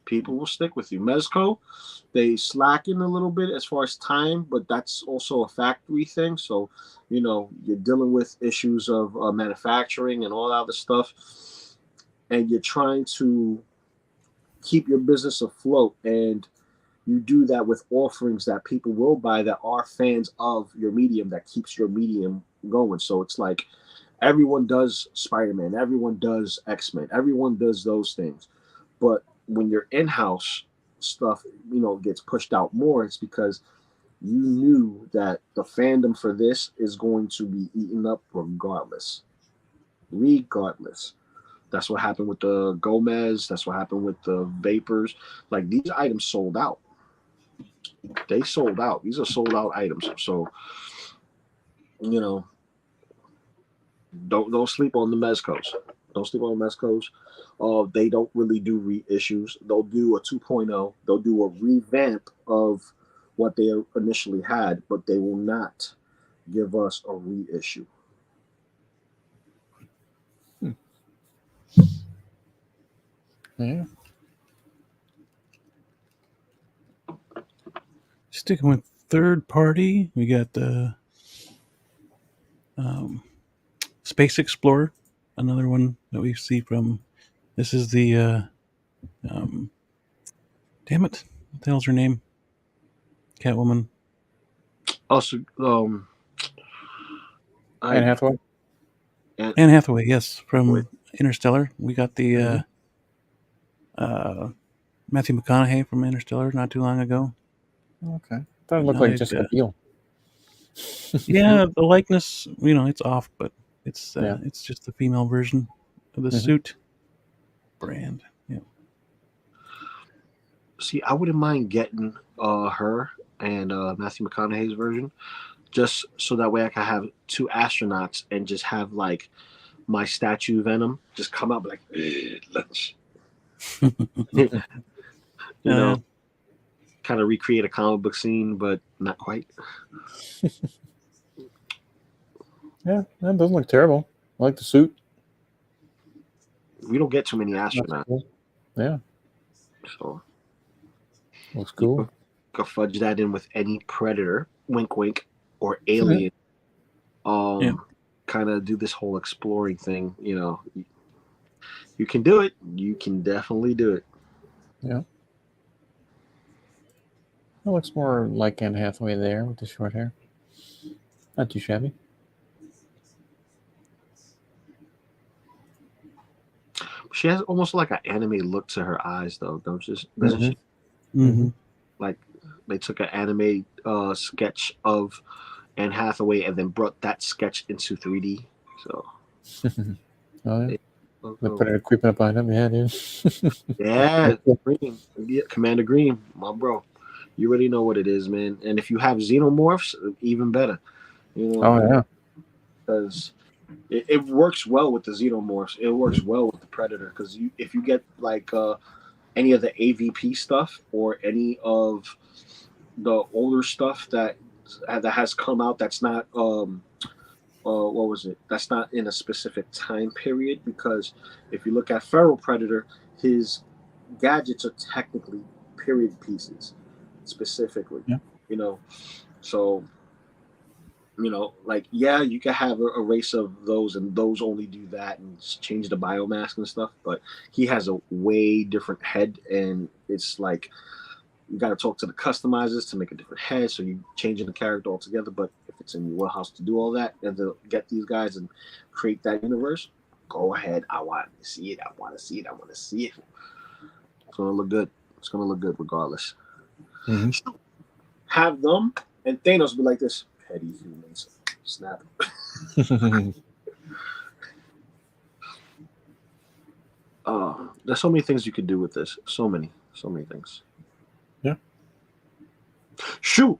People will stick with you. Mezco, they slacken a little bit as far as time, but that's also a factory thing. So, you're dealing with issues of manufacturing and all that other stuff, and you're trying to keep your business afloat. And you do that with offerings that people will buy that are fans of your medium, that keeps your medium going. So it's like everyone does Spider-Man, everyone does X-Men, everyone does those things. But when your in-house stuff, gets pushed out more, it's because you knew that the fandom for this is going to be eaten up regardless. That's what happened with the Gomez. That's what happened with the Vapors. Like, these items sold out. They sold out. These are sold out items. So, don't sleep on the Mezcos. Don't sleep on the Mezcos. They don't really do reissues. They'll do a 2.0. They'll do a revamp of what they initially had, but they will not give us a reissue. Yeah. Sticking with third party, we got the Space Explorer, another one that we see from. This is the damn it, what the hell's her name? Catwoman. Also, Anne Hathaway. Anne Hathaway, yes, from Interstellar. We got the Matthew McConaughey from Interstellar not too long ago. Okay, thought it looked like Jessica Biel. Yeah, the likeness, it's off, but it's just the female version of the suit brand. Yeah. See, I wouldn't mind getting her and Matthew McConaughey's version, just so that way I can have two astronauts and just have like my statue Venom just come out like lunch. Kind of recreate a comic book scene, but not quite. Yeah, that doesn't look terrible. I like the suit. We don't get too many astronauts. Cool. Yeah. So looks cool. You could fudge that in with any Predator, wink wink, or Alien. Kind of do this whole exploring thing, You can do it. You can definitely do it. Yeah. It looks more like Anne Hathaway there with the short hair. Not too shabby. She has almost like an anime look to her eyes, though, doesn't she? Mm-hmm. Like they took an anime sketch of Anne Hathaway and then brought that sketch into 3D. So, oh yeah, they put it creeping up behind him. Yeah, dude. Yeah, Green, Commander Green, my bro. You already know what it is, man. And if you have xenomorphs, even better. Oh yeah, because it works well with the xenomorphs. It works well with the Predator because if you get like any of the AVP stuff or any of the older stuff that has come out that's not what was it? That's not in a specific time period, because if you look at Feral Predator, his gadgets are technically period pieces, specifically. Yeah. So like, yeah, you can have a race of those, and those only do that and change the biomass and stuff. But he has a way different head, and it's like you got to talk to the customizers to make a different head, so you're changing the character altogether. But if it's in your warehouse to do all that and to get these guys and create that universe, go ahead. I want to see it. I want to see it. It's gonna look good. It's gonna look good regardless. Mm-hmm. Have them, and Thanos will be like this. Petty humans. Snap. There's so many things you could do with this. So many things. Yeah. Shoot.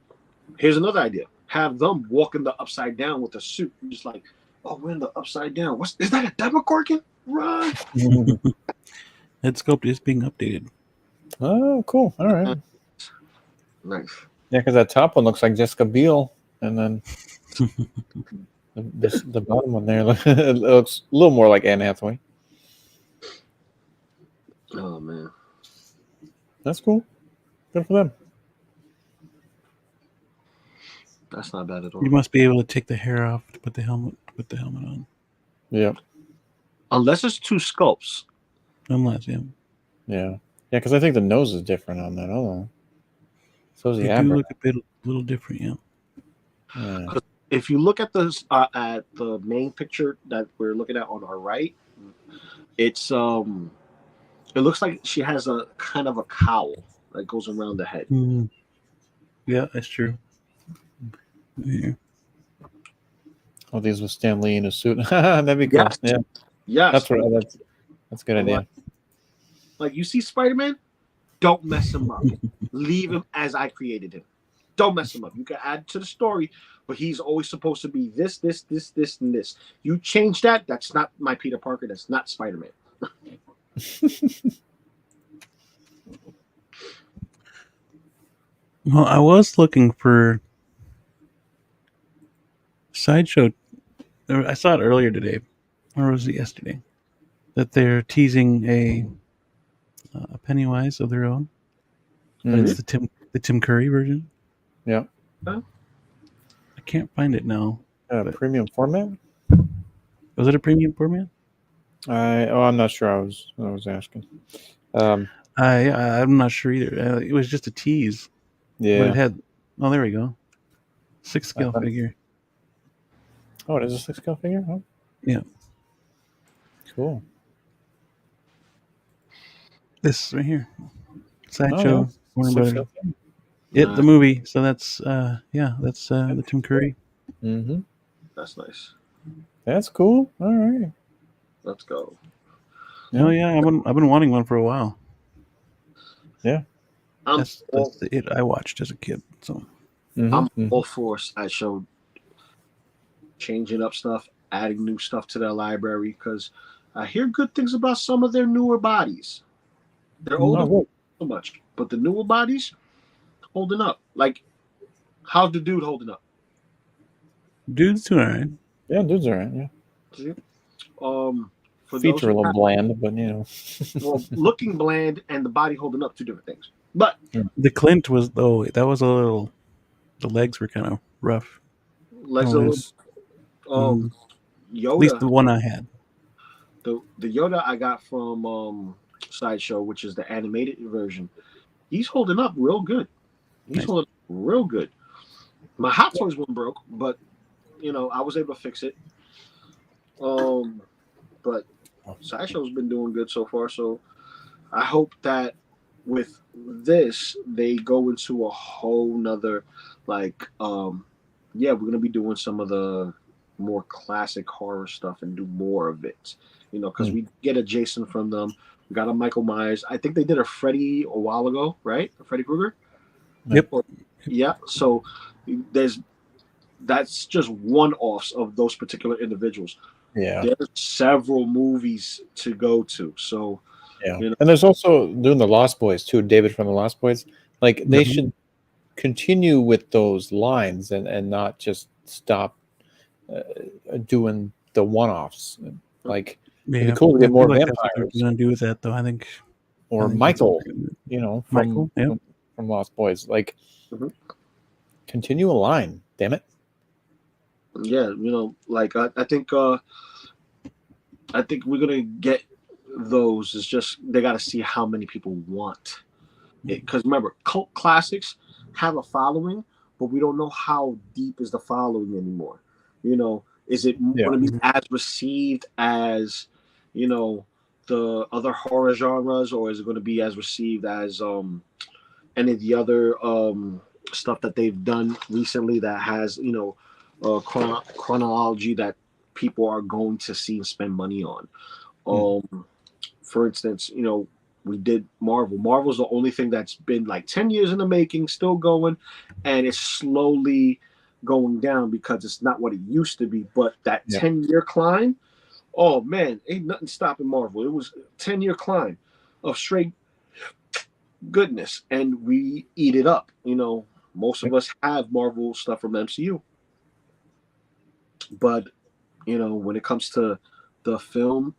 Here's another idea. Have them walking the upside down with a suit. You're just like, oh, we're in the upside down. Is that a Demogorgon? Run. Head sculpt is being updated. Oh, cool. All right. Nice. Yeah, because that top one looks like Jessica Biel, and then the bottom one there it looks a little more like Anne Hathaway. Oh man, That's cool. Good for them. that's not bad at all. You must be able to take the hair off to put the helmet on. Yeah. Unless it's two sculpts. Unless, yeah. Yeah. Yeah, because I think the nose is different on that other one. So is the They do eyebrow. look a little different, yeah. Yeah. If you look at the main picture that we're looking at on our right, it's it looks like she has a kind of a cowl that goes around the head. Mm. Yeah, that's true. Yeah. Oh, these with Stan Lee in a suit. That'd be cool. Yes. Yeah. Yes, That's right. That's a good idea. like you see Spider-Man, don't mess him up. Leave him as I created him. Don't mess him up. You can add to the story, but he's always supposed to be this, and this. You change that, that's not my Peter Parker. That's not Spider-Man. Well, I was looking for Sideshow. I saw it earlier today, or was it yesterday? That they're teasing a Pennywise of their own, but it's the Tim Curry version. Yeah. Huh? I can't find it now. Premium format? Was it a premium format? I'm not sure. I was asking. I'm not sure either. It was just a tease. Yeah. But it had. Oh, there we go. 6 scale figure. Oh, it is a 6 scale figure? Oh. Yeah. Cool. This right here. Sideshow. Warner Brothers. The movie. So that's that's the Tim Curry. Mm-hmm. That's nice. That's cool. All right. Let's go. Oh yeah, I've been wanting one for a while. Yeah. That's it I watched as a kid. So I'm all for Sideshow changing up stuff, adding new stuff to their library, because I hear good things about some of their newer bodies. They're older so much, but the newer bodies holding up. Like, how's the dude holding up? Dude's doing all right. Yeah, dude's all right. Yeah. For feet are a little bland, but well, looking bland and the body holding up, two different things. But the Clint was that was a little. The legs were kind of rough. Legs a little. Yoda. At least the one I had. The Yoda I got from Sideshow, which is the animated version. He's holding up real good. Holding up real good. My Hot Toys one broke, but I was able to fix it. But Sideshow's been doing good so far, so I hope that with this they go into a whole nother we're gonna be doing some of the more classic horror stuff and do more of it. Because we get a Jason from them, we got a Michael Myers. I think they did a Freddy a while ago, right? A Freddy Krueger. Yep. Yeah. So that's just one-offs of those particular individuals. Yeah. There's several movies to go to. So yeah. And there's also doing the Lost Boys too, David from the Lost Boys. Like they should continue with those lines and not just stop doing the one-offs. Like it'd be cool to get more vampires. What they're going to do with that, though, I think. Or Michael, from Lost Boys. Like continue a line. Damn it. Yeah, I think we're gonna get those. It's just they got to see how many people want it. Because remember, cult classics have a following, but we don't know how deep is the following anymore. Is it going to be as received as the other horror genres, or is it going to be as received as any of the other stuff that they've done recently that has chronology that people are going to see and spend money on? For instance, we did Marvel. Marvel's the only thing that's been like 10 years in the making, still going, and it's slowly going down because it's not what it used to be. But that 10-year climb, oh man, ain't nothing stopping Marvel. It was a 10-year climb of straight goodness, and we eat it up. Most of us have Marvel stuff from MCU, but when it comes to the film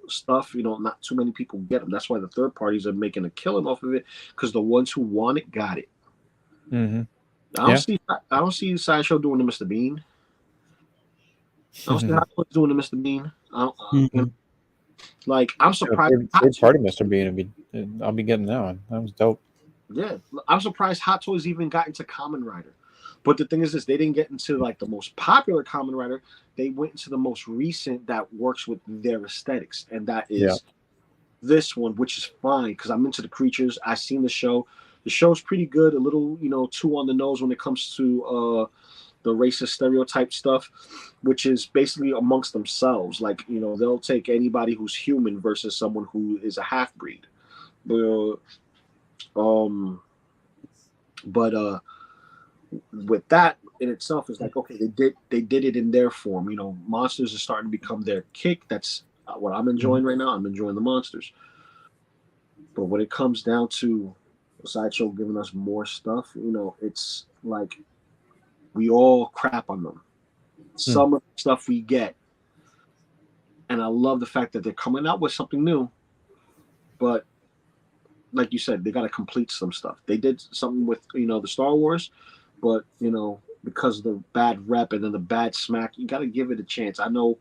stuff, not too many people get them. That's why the third parties are making a killing off of it, because the ones who want it got it. Mm-hmm. I don't see Sideshow doing the Mr. Bean. I don't see Hot Toys doing the Mr. Bean. Like, I'm surprised. Third party Mr. Bean. I'll be getting that one. That was dope. Yeah, I'm surprised Hot Toys even got into Kamen Rider. But the thing is this, they didn't get into like the most popular Kamen Rider. They went into the most recent that works with their aesthetics, and that is this one, which is fine because I'm into the creatures. I've seen the show. The show's pretty good. A little, too on the nose when it comes to the racist stereotype stuff, which is basically amongst themselves. Like, they'll take anybody who's human versus someone who is a half breed. But with that in itself is like, okay, they did it in their form. Monsters are starting to become their kick. That's what I'm enjoying right now. I'm enjoying the monsters. But when it comes down to Sideshow giving us more stuff, it's like we all crap on them. Some of the stuff we get, and I love the fact that they're coming out with something new, but like you said, they got to complete some stuff. They did something with the Star Wars, but because of the bad rep and then the bad smack, you got to give it a chance. I know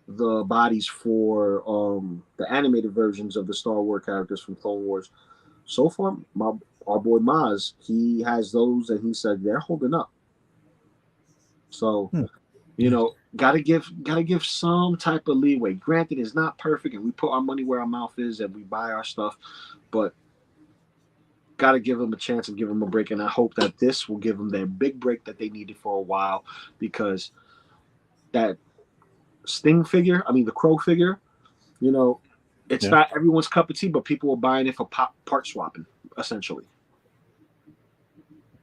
the bodies for the animated versions of the Star Wars characters from Clone Wars. So far, our boy Maz, he has those, and he said they're holding up. So, gotta give some type of leeway. Granted, it's not perfect, and we put our money where our mouth is, and we buy our stuff, but gotta give them a chance and give them a break. And I hope that this will give them their big break that they needed for a while, because that Sting figure, the Crow figure, it's not everyone's cup of tea, but people are buying it for part swapping, essentially.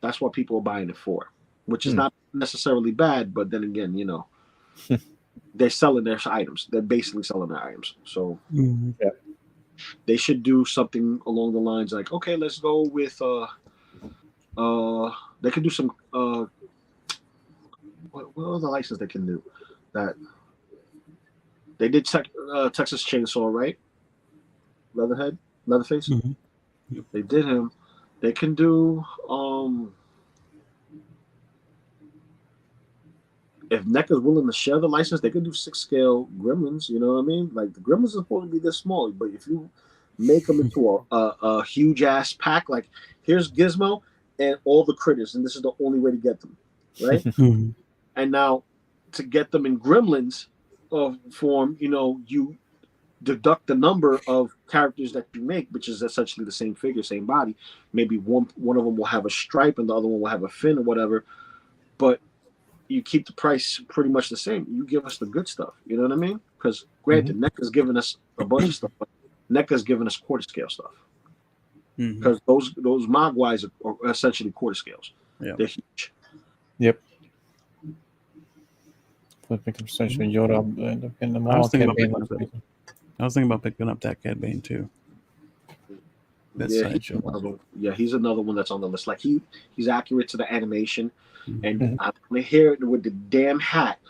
That's what people are buying it for, which is not necessarily bad, but then again, they're selling their items. They're basically selling their items. So they should do something along the lines like, okay, let's go with they could do some what other license they can do? That they did Texas Chainsaw, right? Leatherface. Mm-hmm. They did him. They can do if NECA's willing to share the license, they could do 6-scale Gremlins. You know what I mean? Like, the Gremlins are supposed to be this small, but if you make them into a huge ass pack, like, here's Gizmo and all the critters, and this is the only way to get them, right? And now to get them in Gremlins form, you deduct the number of characters that you make, which is essentially the same figure, same body. Maybe one of them will have a stripe and the other one will have a fin or whatever, but you keep the price pretty much the same. You give us the good stuff. You know what I mean? Because granted, NECA's giving us a bunch of stuff, but NECA's giving us quarter scale stuff. Because those Mogwais are essentially quarter scales. Yeah. They're huge. Yep. Essentially Yoda in the mall. I was thinking about picking up that Cad Bane too. He's another one that's on the list. Like, he's accurate to the animation, and I'm gonna hear it with the damn hat.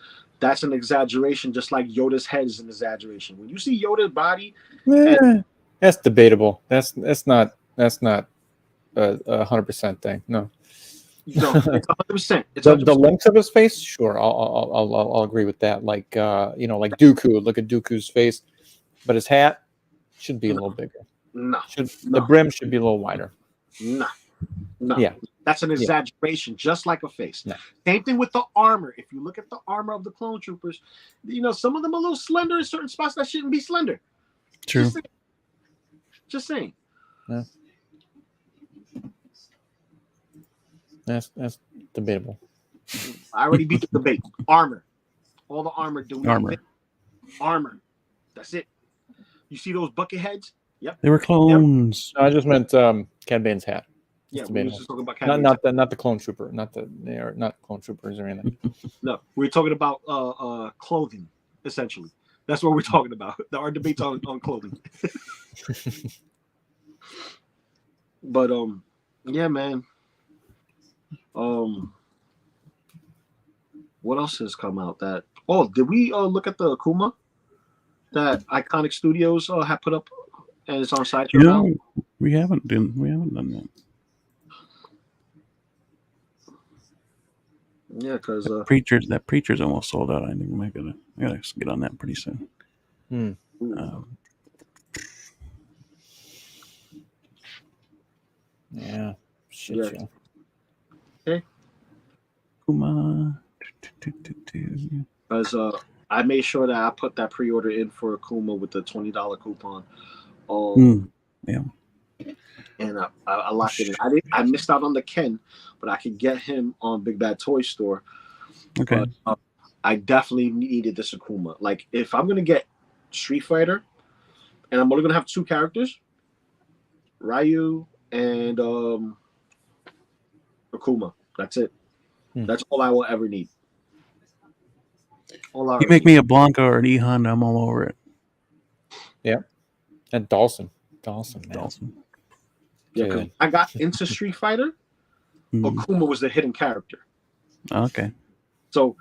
That's an exaggeration, just like Yoda's head is an exaggeration. When you see Yoda's body, that's debatable. That's not a 100% thing. No, it's 100%. The length of his face, sure, I'll agree with that. Like like Dooku. Look at Dooku's face, but his hat should be a little bigger. No, the brim should be a little wider. No. Yeah, that's an exaggeration, just like a face. No. Same thing with the armor. If you look at the armor of the clone troopers, some of them are a little slender in certain spots that shouldn't be slender. True. Just saying. Yeah. That's debatable. I already beat the debate. Armor. All the armor doing armor. That's it. You see those bucket heads? Yep. They were clones. No, I just meant Cad Bane's hat. Yeah, we were just talking about Cad not the clone trooper, they are not clone troopers or anything. No, we're talking about clothing, essentially. That's what we're talking about. Our debates on clothing. But yeah, man. What else has come out that? Oh, did we look at the Akuma that Iconic Studios had put up, and it's on Sideshow now? No, we haven't done that. Yeah, because that preacher's almost sold out. I think I gotta get on that pretty soon. Yeah. Shit Yeah. show. Okay. Kuma. Because I made sure that I put that pre-order in for Akuma with the $20 coupon. Yeah. And I locked it in. I missed out on the Ken, but I could get him on Big Bad Toy Store. Okay. But I definitely needed this Akuma. Like, if I'm gonna get Street Fighter, and I'm only gonna have 2 characters, Ryu and Akuma. That's it. That's all I will ever need. You make me a Blanca or an E-Honda, I'm all over it. Yeah. And Dawson. Man. Yeah, because I got into Street Fighter. Akuma was the hidden character. Okay. So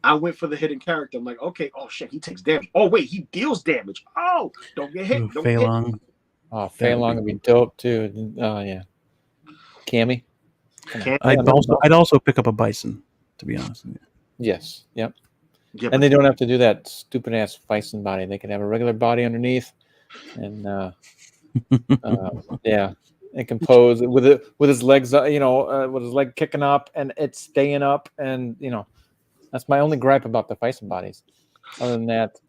I went for the hidden character. I'm like, okay, oh shit, he takes damage. Oh wait, he deals damage. Oh, don't get hit. Don't Fei Long. get hit. Oh, Fei Long would be dope too. Oh yeah. Cammy. I'd also pick up a Bison, to be honest with you. Yes. Yep. Yeah, and they don't have to do that stupid ass Bison body. They can have a regular body underneath, and yeah, and can pose with his legs, with his leg kicking up and it's staying up, and that's my only gripe about the Bison bodies. Other than that,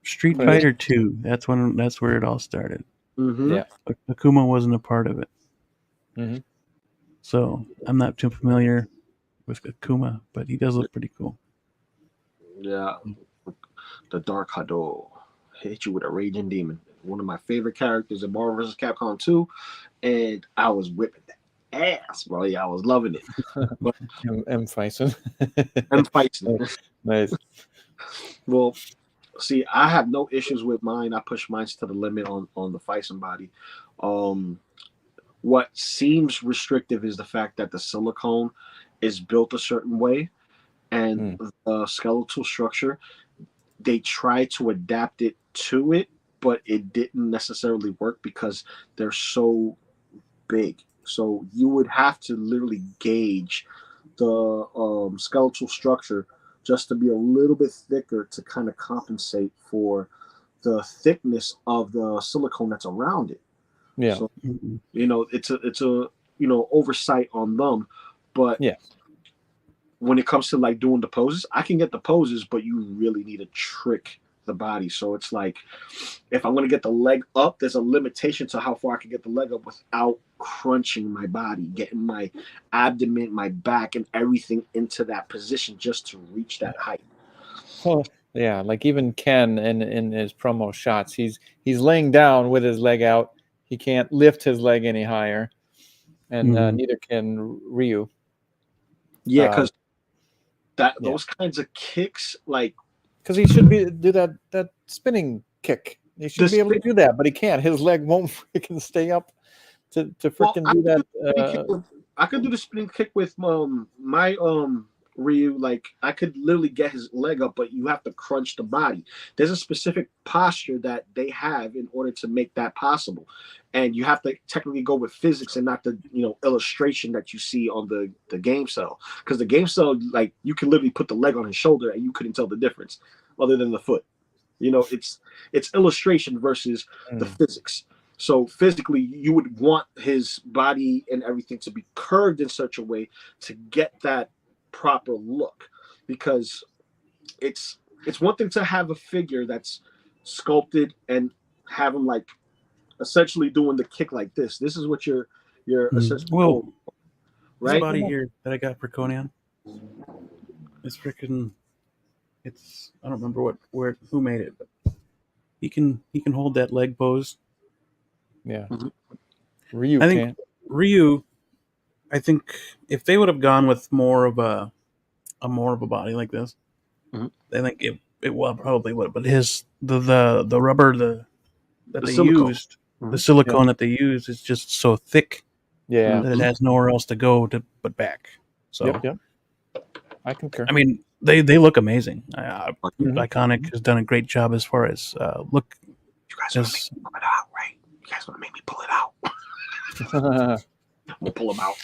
Street Fighter 2. That's where it all started. Mm-hmm. Yeah, Akuma wasn't a part of it. Mm-hmm. So I'm not too familiar with Akuma, but he does look pretty cool. Yeah, the Dark Hado hit you with a raging demon. One of my favorite characters in Marvel vs. Capcom 2, and I was whipping that ass, bro. Yeah, I was loving it. But M. Bison. M. Bison. Nice. Well, see, I have no issues with mine. I push mine to the limit on the Bison body. What seems restrictive is the fact that the silicone is built a certain way, and the skeletal structure, they try to adapt it to it, but it didn't necessarily work because they're so big. So you would have to literally gauge the skeletal structure just to be a little bit thicker to kind of compensate for the thickness of the silicone that's around it. Yeah. So, it's a oversight on them, but yeah. When it comes to like doing the poses, I can get the poses, but you really need to trick the body. So it's like, if I'm going to get the leg up, there's a limitation to how far I can get the leg up without crunching my body, getting my abdomen, my back, and everything into that position just to reach that height. Well, yeah, like even Ken in his promo shots, he's laying down with his leg out. He can't lift his leg any higher, and neither can Ryu. Yeah, because those kinds of kicks, like, because he should do that spinning kick. He should be able to do that, but he can't. His leg won't freaking stay up to freaking do that. I could do the spinning kick with my Ryu. Like, I could literally get his leg up, but you have to crunch the body. There's a specific posture that they have in order to make that possible, and you have to technically go with physics and not the illustration that you see on the game cell. Because the game cell, like, you can literally put the leg on his shoulder and you couldn't tell the difference, other than the foot. It's illustration versus the physics. So physically, you would want his body and everything to be curved in such a way to get that proper look, because it's one thing to have a figure that's sculpted and have him like essentially doing the kick like this. This is what you're essentially right? This body here that I got for Conan, it's freaking. I don't remember who made it, but he can hold that leg pose. Yeah, Ryu. I think if they would have gone with more of a body like this, I think it it well probably would, but the rubber that The they silicone. used, the silicone that they used is just so thick Yeah. that it has nowhere else to go but back. So Yep. I concur. I mean, they look amazing. Mhm. Iconic has done a great job as far as look. You guys want to make me pull it out, right? You guys want to make me pull it out? We'll pull them out.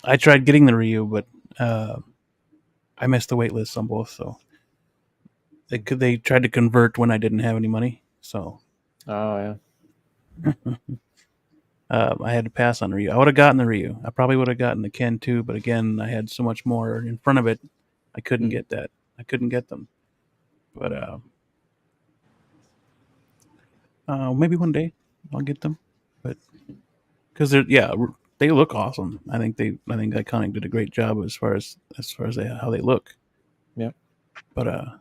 I tried getting the Ryu, but I missed the wait list on both. So they tried to convert when I didn't have any money. So Oh yeah. I had to pass on Ryu. I would have gotten the Ryu. I probably would have gotten the Ken too, but again, I had so much more in front of it. I couldn't get that. I couldn't get them. But maybe one day I'll get them. But because they look awesome. I think Iconic did a great job as far as how they look. Yep. But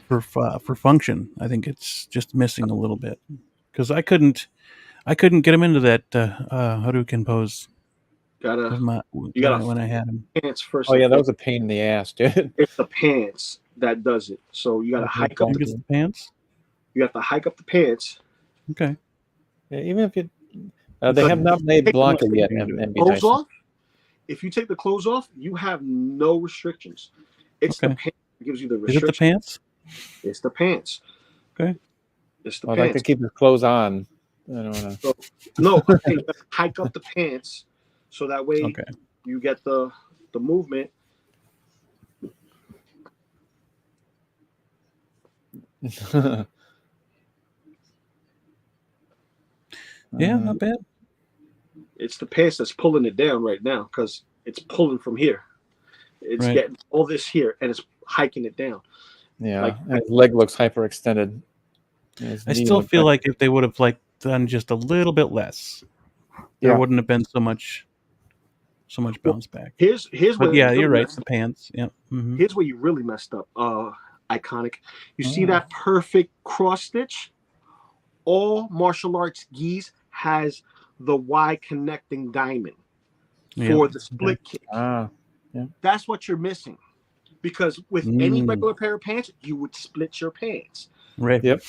for function, I think it's just missing a little bit because I couldn't get him into that Hadouken pose. You gotta when I had him. pants first. Oh yeah, that was a pain in the ass, dude. It's the pants that does it. So you gotta hike up The pants. You have to hike up the pants. Okay. Yeah, even if you, they have not made Blanca yet. Clothes off. If you take the clothes off, you have no restrictions. It's the pants that gives you the restrictions. Is it the pants? It's the pants. Okay. It's the I'd pants. like to keep his clothes on. I don't want to. No, hike up the pants so that way you get the movement. Yeah, not bad. It's the pants that's pulling it down right now because it's pulling from here. It's getting all this here and it's hiking it down. Yeah, and his leg looks hyperextended. I still feel like if they would have done just a little bit less, there wouldn't have been so much bounce back. Here's what. Yeah, you're right. The pants. Yeah. Mm-hmm. Here's where you really messed up. Iconic. You see that perfect cross stitch? All martial arts gis has the Y connecting diamond for the split kick. That's what you're missing. Because with any regular pair of pants, you would split your pants. Right. Yep.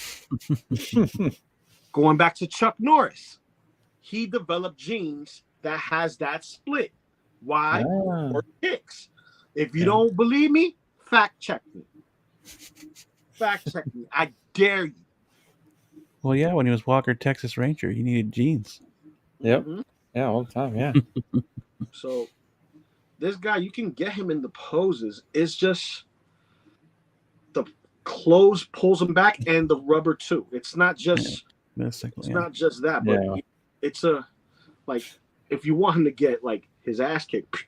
Going back to Chuck Norris, he developed jeans that has that split. Y or kicks. If you don't believe me, fact check me. Fact check me. I dare you. Well, yeah, when he was Walker Texas Ranger, he needed jeans. Yep. Yeah, all the time, yeah. So this guy, you can get him in the poses. It's just the clothes pulls him back and the rubber too. It's not just not just that, but it's a if you want him to get his ass kicked,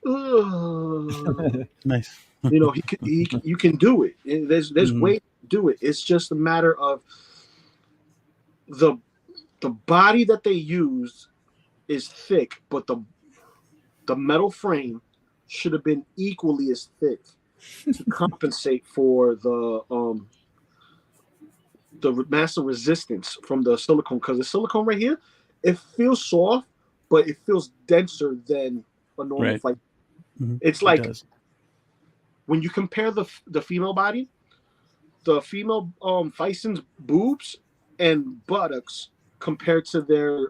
nice. you can do it. There's way to do it. It's just a matter of the body that they use is thick, but the metal frame should have been equally as thick to compensate for the massive resistance from the silicone. Because the silicone right here, it feels soft, but it feels denser than a normal fight. Mm-hmm. It's like when you compare the female body, the female Fison's boobs and buttocks compared to their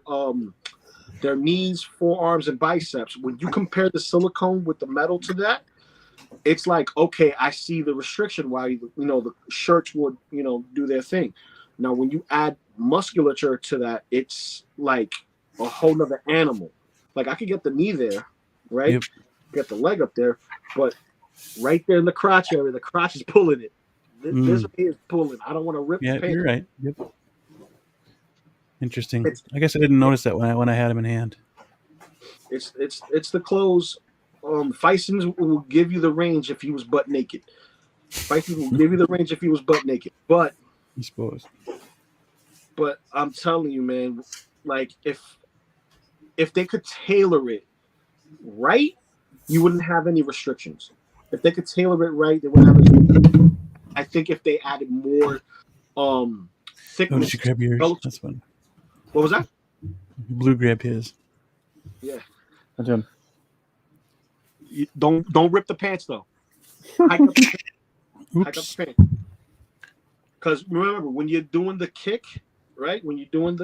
knees, forearms, and biceps. When you compare the silicone with the metal to that, it's like, okay, I see the restriction why the shirts would do their thing. Now when you add musculature to that, it's like a whole nother animal. Like I could get the knee there, right? Yep. Get the leg up there, but right there in the crotch area, the crotch is pulling it. This is pulling. I don't want to rip the pants. You're right. Yep. Interesting. I guess I didn't notice that when I had him in hand. It's the clothes. Fison's will give you the range if he was butt naked. Fison's will give you the range if he was butt naked. But I suppose. But I'm telling you, man, like if they could tailor it right, you wouldn't have any restrictions. If they could tailor it right, they wouldn't have any restrictions. I think if they added more thickness. Oh, did you grab yours? That's fun. What was that? Blue grabbed his. Yeah. Don't rip the pants though. Hike up the pants. Hike up Oops. the pants. Because remember, when you're doing the kick, right? When you're doing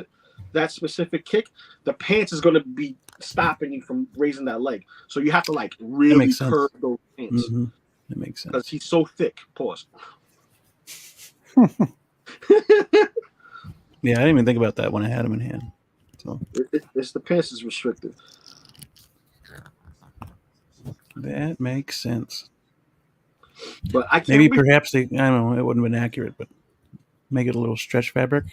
that specific kick, the pants is going to be stopping you from raising that leg. So you have to like That really makes sense. curve those pants Mm-hmm. That makes because sense. he's so thick. Pause. Yeah, I didn't even think about that when I had him in hand. So It's the pants is restrictive. that makes sense. But I can't Maybe wait. perhaps I don't know, it wouldn't have been accurate, but make it a little stretch fabric.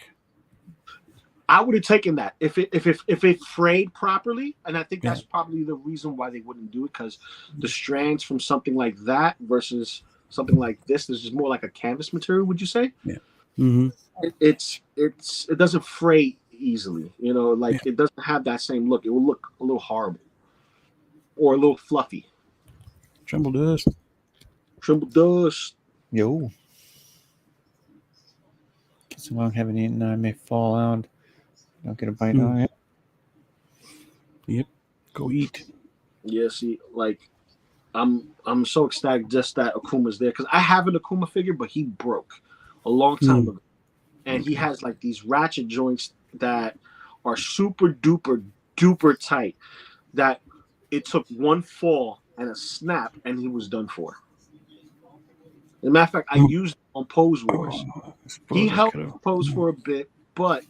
I would have taken that if it frayed properly, and I think Yeah. that's probably the reason why they wouldn't do it because the strands from something like that versus something like this is just more like a canvas material. Would you say? Yeah. Mm-hmm. It doesn't fray easily. Yeah. Like it doesn't have that same look. It will look a little horrible or a little fluffy. Tremble dust. Trimble dust. Yo. Get so long, haven't eaten, I may fall out. Don't get a bite on it. Yep. Go eat. Yeah, see, like I'm so ecstatic just that Akuma's there because I have an Akuma figure, but he broke a long time ago, and he has like these ratchet joints that are super duper tight. That it took one fall and a snap, and he was done for. As a matter of fact, I used it on Pose Wars. He helped Pose for a bit, but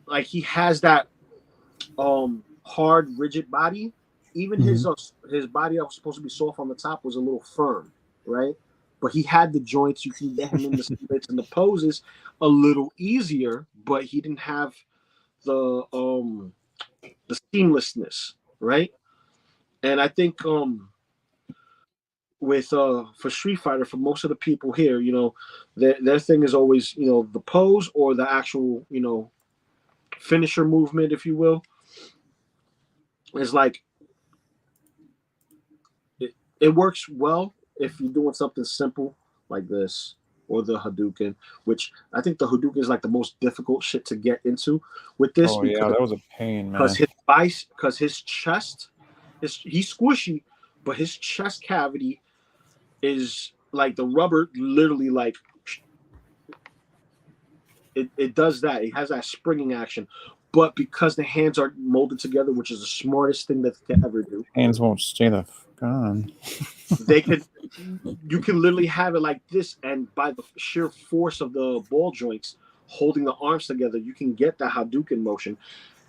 like he has that hard, rigid body. Even his body that was supposed to be soft on the top was a little firm, right? But he had the joints. You can get him in the splits and the poses a little easier, but he didn't have the seamlessness, right? And I think with for Street Fighter, for most of the people here, their thing is always the pose or the actual finisher movement, if you will. It's like it works well if you're doing something simple like this or the Hadouken, which I think the Hadouken is like the most difficult shit to get into with this yeah, that was a pain, man. Because his chest he's squishy, but his chest cavity is like the rubber literally like it does that. It has that springing action. But because the hands are molded together, which is the smartest thing that they can ever do. Hands won't stay the fuck on. You can literally have it like this, and by the sheer force of the ball joints holding the arms together, you can get the Hadouken motion.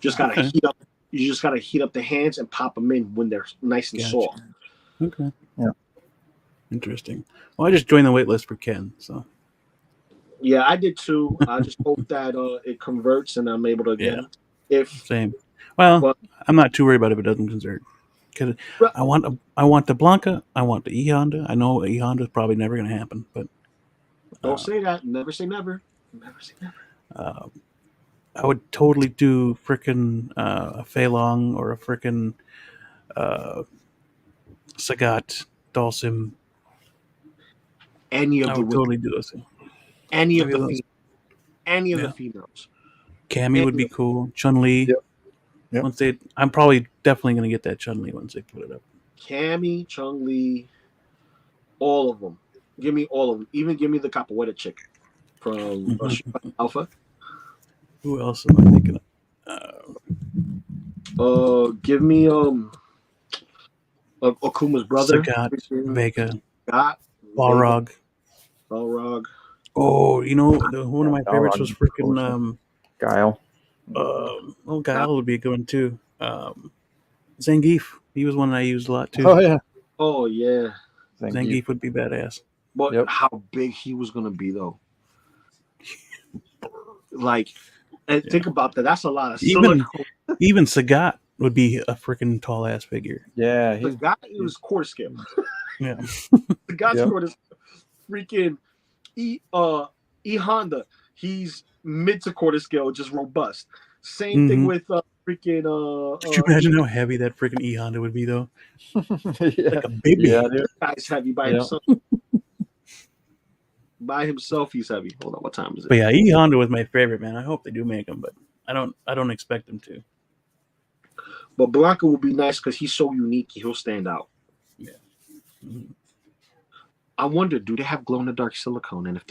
Just gotta heat up. You just gotta heat up the hands and pop them in when they're nice and soft. Okay. Yeah. Interesting. Well, I just joined the wait list for Ken, so. Yeah, I did too. I just hope that it converts and I'm able to get it. Same. Well, I'm not too worried about if it doesn't convert. Because I want the Blanca, I want the E Honda. I know E Honda is probably never going to happen, but don't say that. Never say never. Never say never. I would totally do frickin' a Fei Long or a frickin' Sagat, Dalsim. Any of I the would totally do those. Any of the females. Cammy would be cool. Chun-Li. Yep. Once I'm probably definitely going to get that Chun-Li once they put it up. Cammy, Chun-Li, all of them. Give me all of them. Even give me the Capoeira chick from Alpha. Who else am I thinking of? Give me Akuma's brother. Sagat, Vega, Balrog. Oh, one of my favorites was freaking Guile. Guile would be a good one too. Zangief. He was one that I used a lot too. Oh yeah. Oh yeah. Zangief would be badass. But how big he was gonna be though. Like, and think about that. That's a lot of even Sagat would be a freaking tall ass figure. Yeah, Sagat was quarter scale. Yeah. Sagat's quarter scale. Freaking E Honda. He's mid to quarter scale, just robust. Same thing with freaking. Could you imagine how heavy that freaking E Honda would be though? Like a baby. Yeah, dude. Guy's heavy by himself. By himself, he's heavy. Hold on, what time is it? But yeah, E Honda was my favorite, man. I hope they do make them, but I don't expect them to. But Blanca will be nice because he's so unique. He'll stand out. Yeah. I wonder, do they have glow in the dark silicone? And Ooh.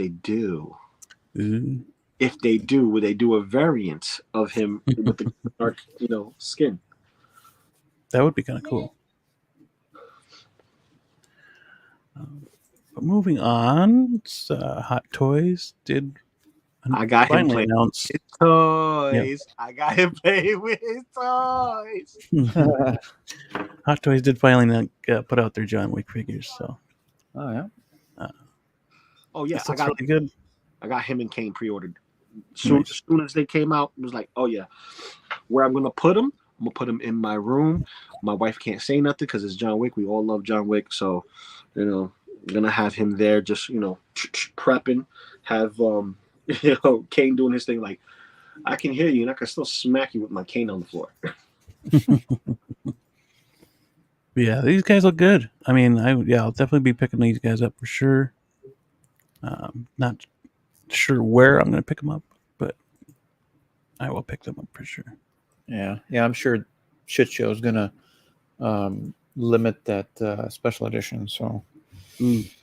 if they do, would they do a variant of him with the dark, skin? That would be kind of cool. But moving on, Hot Toys did I got him finally playing announce. his toys. I got him playing with his toys. Hot Toys did finally put out their John Wick figures, so Oh yeah. Oh yeah, this looks really good. I got him and Kane pre-ordered. Nice. As soon as they came out, it was like, oh yeah, where I'm gonna put them? I'm gonna put them in my room. My wife can't say nothing because it's John Wick. We all love John Wick, so I'm gonna have him there, just prepping. Have Kane doing his thing. Like, I can hear you, and I can still smack you with my cane on the floor. Yeah, these guys look good. I mean, I'll definitely be picking these guys up for sure. Not sure where I'm going to pick them up, but I will pick them up for sure. Yeah. I'm sure Shit Show is gonna limit that special edition. So if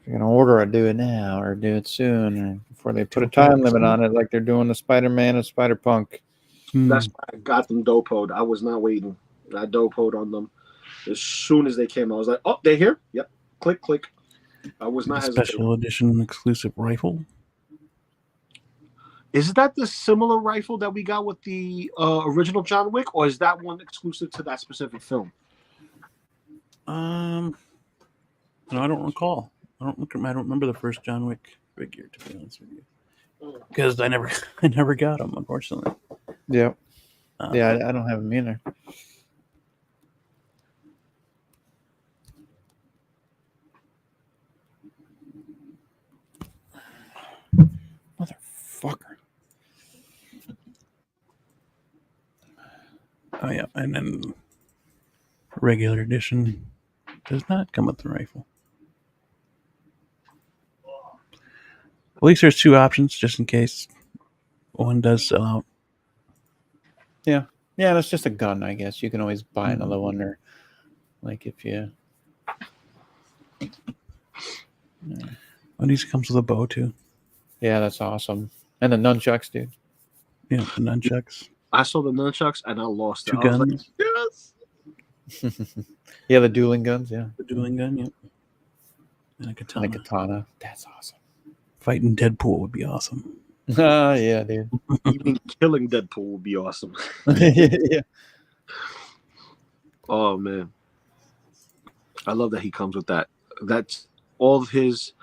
you're gonna order it, do it now or do it soon, or before they put a time limit on it, like they're doing the Spider-Man and Spider-Punk. That's why I got them dopoed. I was not waiting. I dopoed on them as soon as they came. I was like, oh, they're here. Yep. Click, click. I was not hesitating. Special edition exclusive rifle. Is that the similar rifle that we got with the original John Wick, or is that one exclusive to that specific film? No, I don't recall. I don't remember the first John Wick figure, to be honest with you, because I never got them, unfortunately. Yeah. I don't have them either. Motherfucker. Oh yeah, and then regular edition does not come with the rifle. At least there's two options, just in case one does sell out. Yeah, that's just a gun, I guess. You can always buy another one, or like if you. Yeah. Oh, these comes with a bow too. Yeah, that's awesome. And the nunchucks, dude. Yeah, the nunchucks. I saw the nunchucks and I lost it. Two I was guns. like, yes. Yeah, the dueling guns. Yeah, The dueling gun. Yep. And a katana. And a katana. That's awesome. Fighting Deadpool would be awesome. Yeah, dude. Even killing Deadpool would be awesome. Yeah. Oh man, I love that he comes with that. That's all of his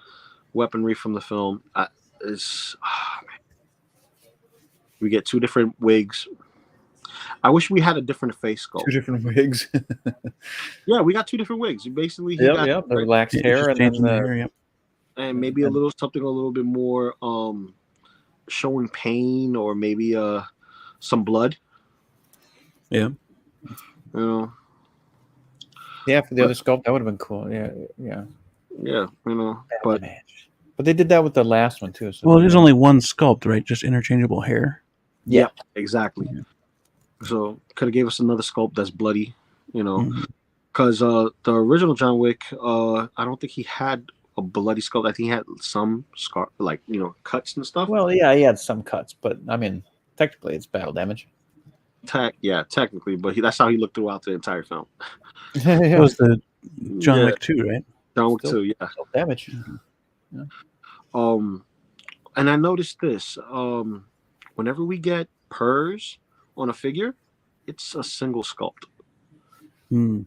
weaponry from the film. We get two different wigs. I wish we had a different face sculpt. Two different wigs. Yeah, we got two different wigs. Basically, the relaxed hair and then the hair, yep. And maybe a little bit more showing pain, or maybe some blood. Yeah. Yeah, for the other sculpt, that would have been cool. Yeah. Yeah, But they did that with the last one too. So well, there's only one sculpt, right? Just interchangeable hair. Yeah, exactly. Yeah. So could have gave us another sculpt that's bloody, because the original John Wick, I don't think he had a bloody sculpt. I think he had some scar, like cuts and stuff. Well, yeah, he had some cuts, but I mean, technically, it's battle damage. Technically, but that's how he looked throughout the entire film. It was the John Wick 2, right? John Wick 2, yeah. Damage. Yeah. And I noticed this. Whenever we get purrs on a figure, it's a single sculpt. We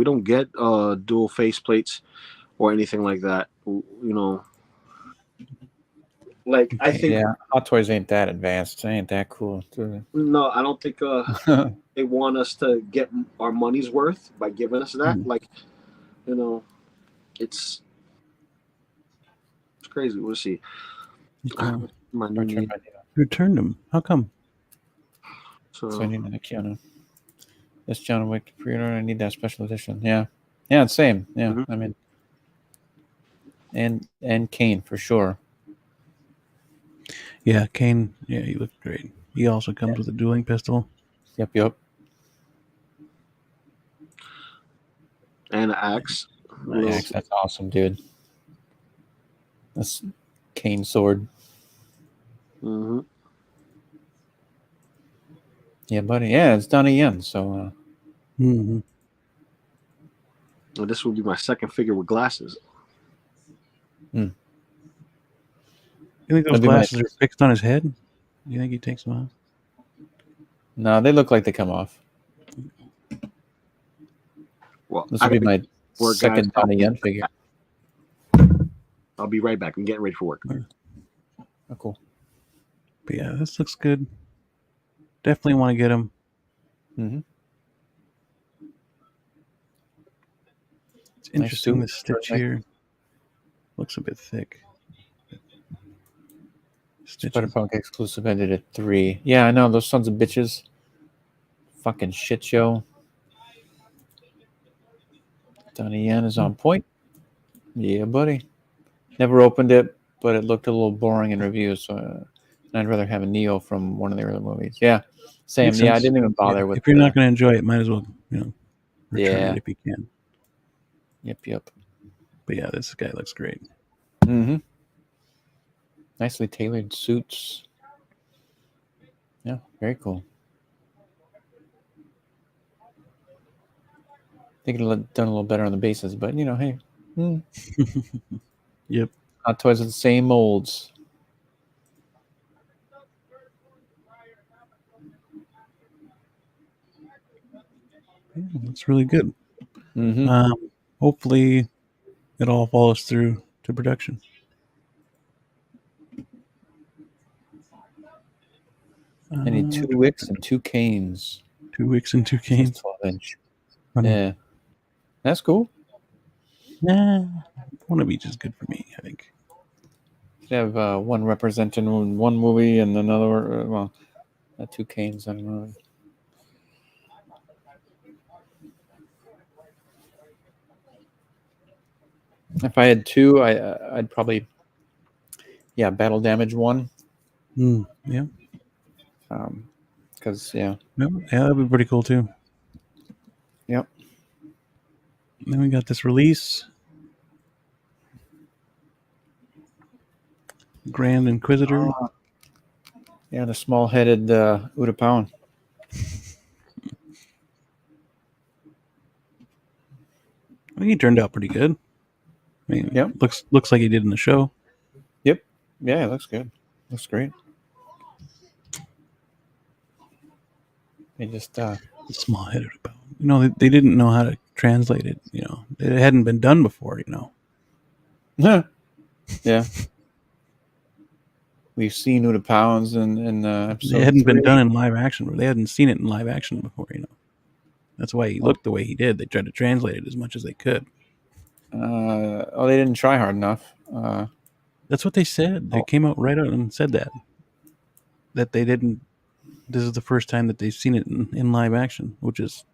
don't get dual face plates or anything like that. Like I think Hot Toys ain't that advanced. They ain't that cool. No, I don't think they want us to get our money's worth by giving us that. Like, it's crazy. We'll see. Returned them. How come? So I need an Keanu. This John Wick pre-order. I need that special edition. Yeah, it's same. Yeah, I mean, and Kane for sure. Yeah, Kane. Yeah, he looked great. He also comes with a dueling pistol. Yep. And an axe. Nice. That's awesome, dude. That's cane sword. Mm-hmm. Yeah, buddy. Yeah, it's Donnie Yen. So. Mm-hmm. Well, this will be my second figure with glasses. You think those That'd be my- glasses are fixed on his head? You think he takes them off? No, they look like they come off. Well, This will be my work, second guys. Donnie Yen figure. I'll be right back. I'm getting ready for work. Oh, cool. But yeah, this looks good. Definitely want to get him. Mm-hmm. It's interesting. Nice The stitch here looks a bit thick. Spider-Punk exclusive ended at 3. Yeah, I know those sons of bitches. Fucking shit show. Donnie Yen is on point. Yeah, buddy. Never opened it, but it looked a little boring in reviews. So I'd rather have a Neo from one of the early movies. Yeah, same. Makes Yeah, I sense. didn't even bother with. If you're not going to enjoy it, might as well, return Yeah. it if you can. Yep. But yeah, this guy looks great. Mm-hmm. Nicely tailored suits. Yeah, very cool. They could have done a little better on the bases, but hey. Yep. Hot Toys with the same molds. Yeah, that's really good. Mm-hmm. Hopefully, it all follows through to production. I need 2 wicks and 2 canes. 2 wicks and 2 canes. 12-inch. Funny. Yeah. That's cool. Nah, one of each is good for me, I think. Could have one representing one movie and another, 2 canes on another. If I had 2, I'd probably, battle damage 1. Yeah. Because yeah, that'd be pretty cool too. Yep. Then we got this release, Grand Inquisitor. The small-headed Utapowan. I think he turned out pretty good. I mean, Yep. looks like he did in the show. Yep. Yeah, it looks good. Looks great. They just small-headed about. They didn't know how to translate it. It hadn't been done before. Yeah. We've seen Utapowans in episode. It hadn't 3. been done in live action. They hadn't seen it in live action before. That's why he looked the way he did. They tried to translate it as much as they could. They didn't try hard enough. That's what they said. They came out right out and said that they didn't. This is the first time that they've seen it in live action, which is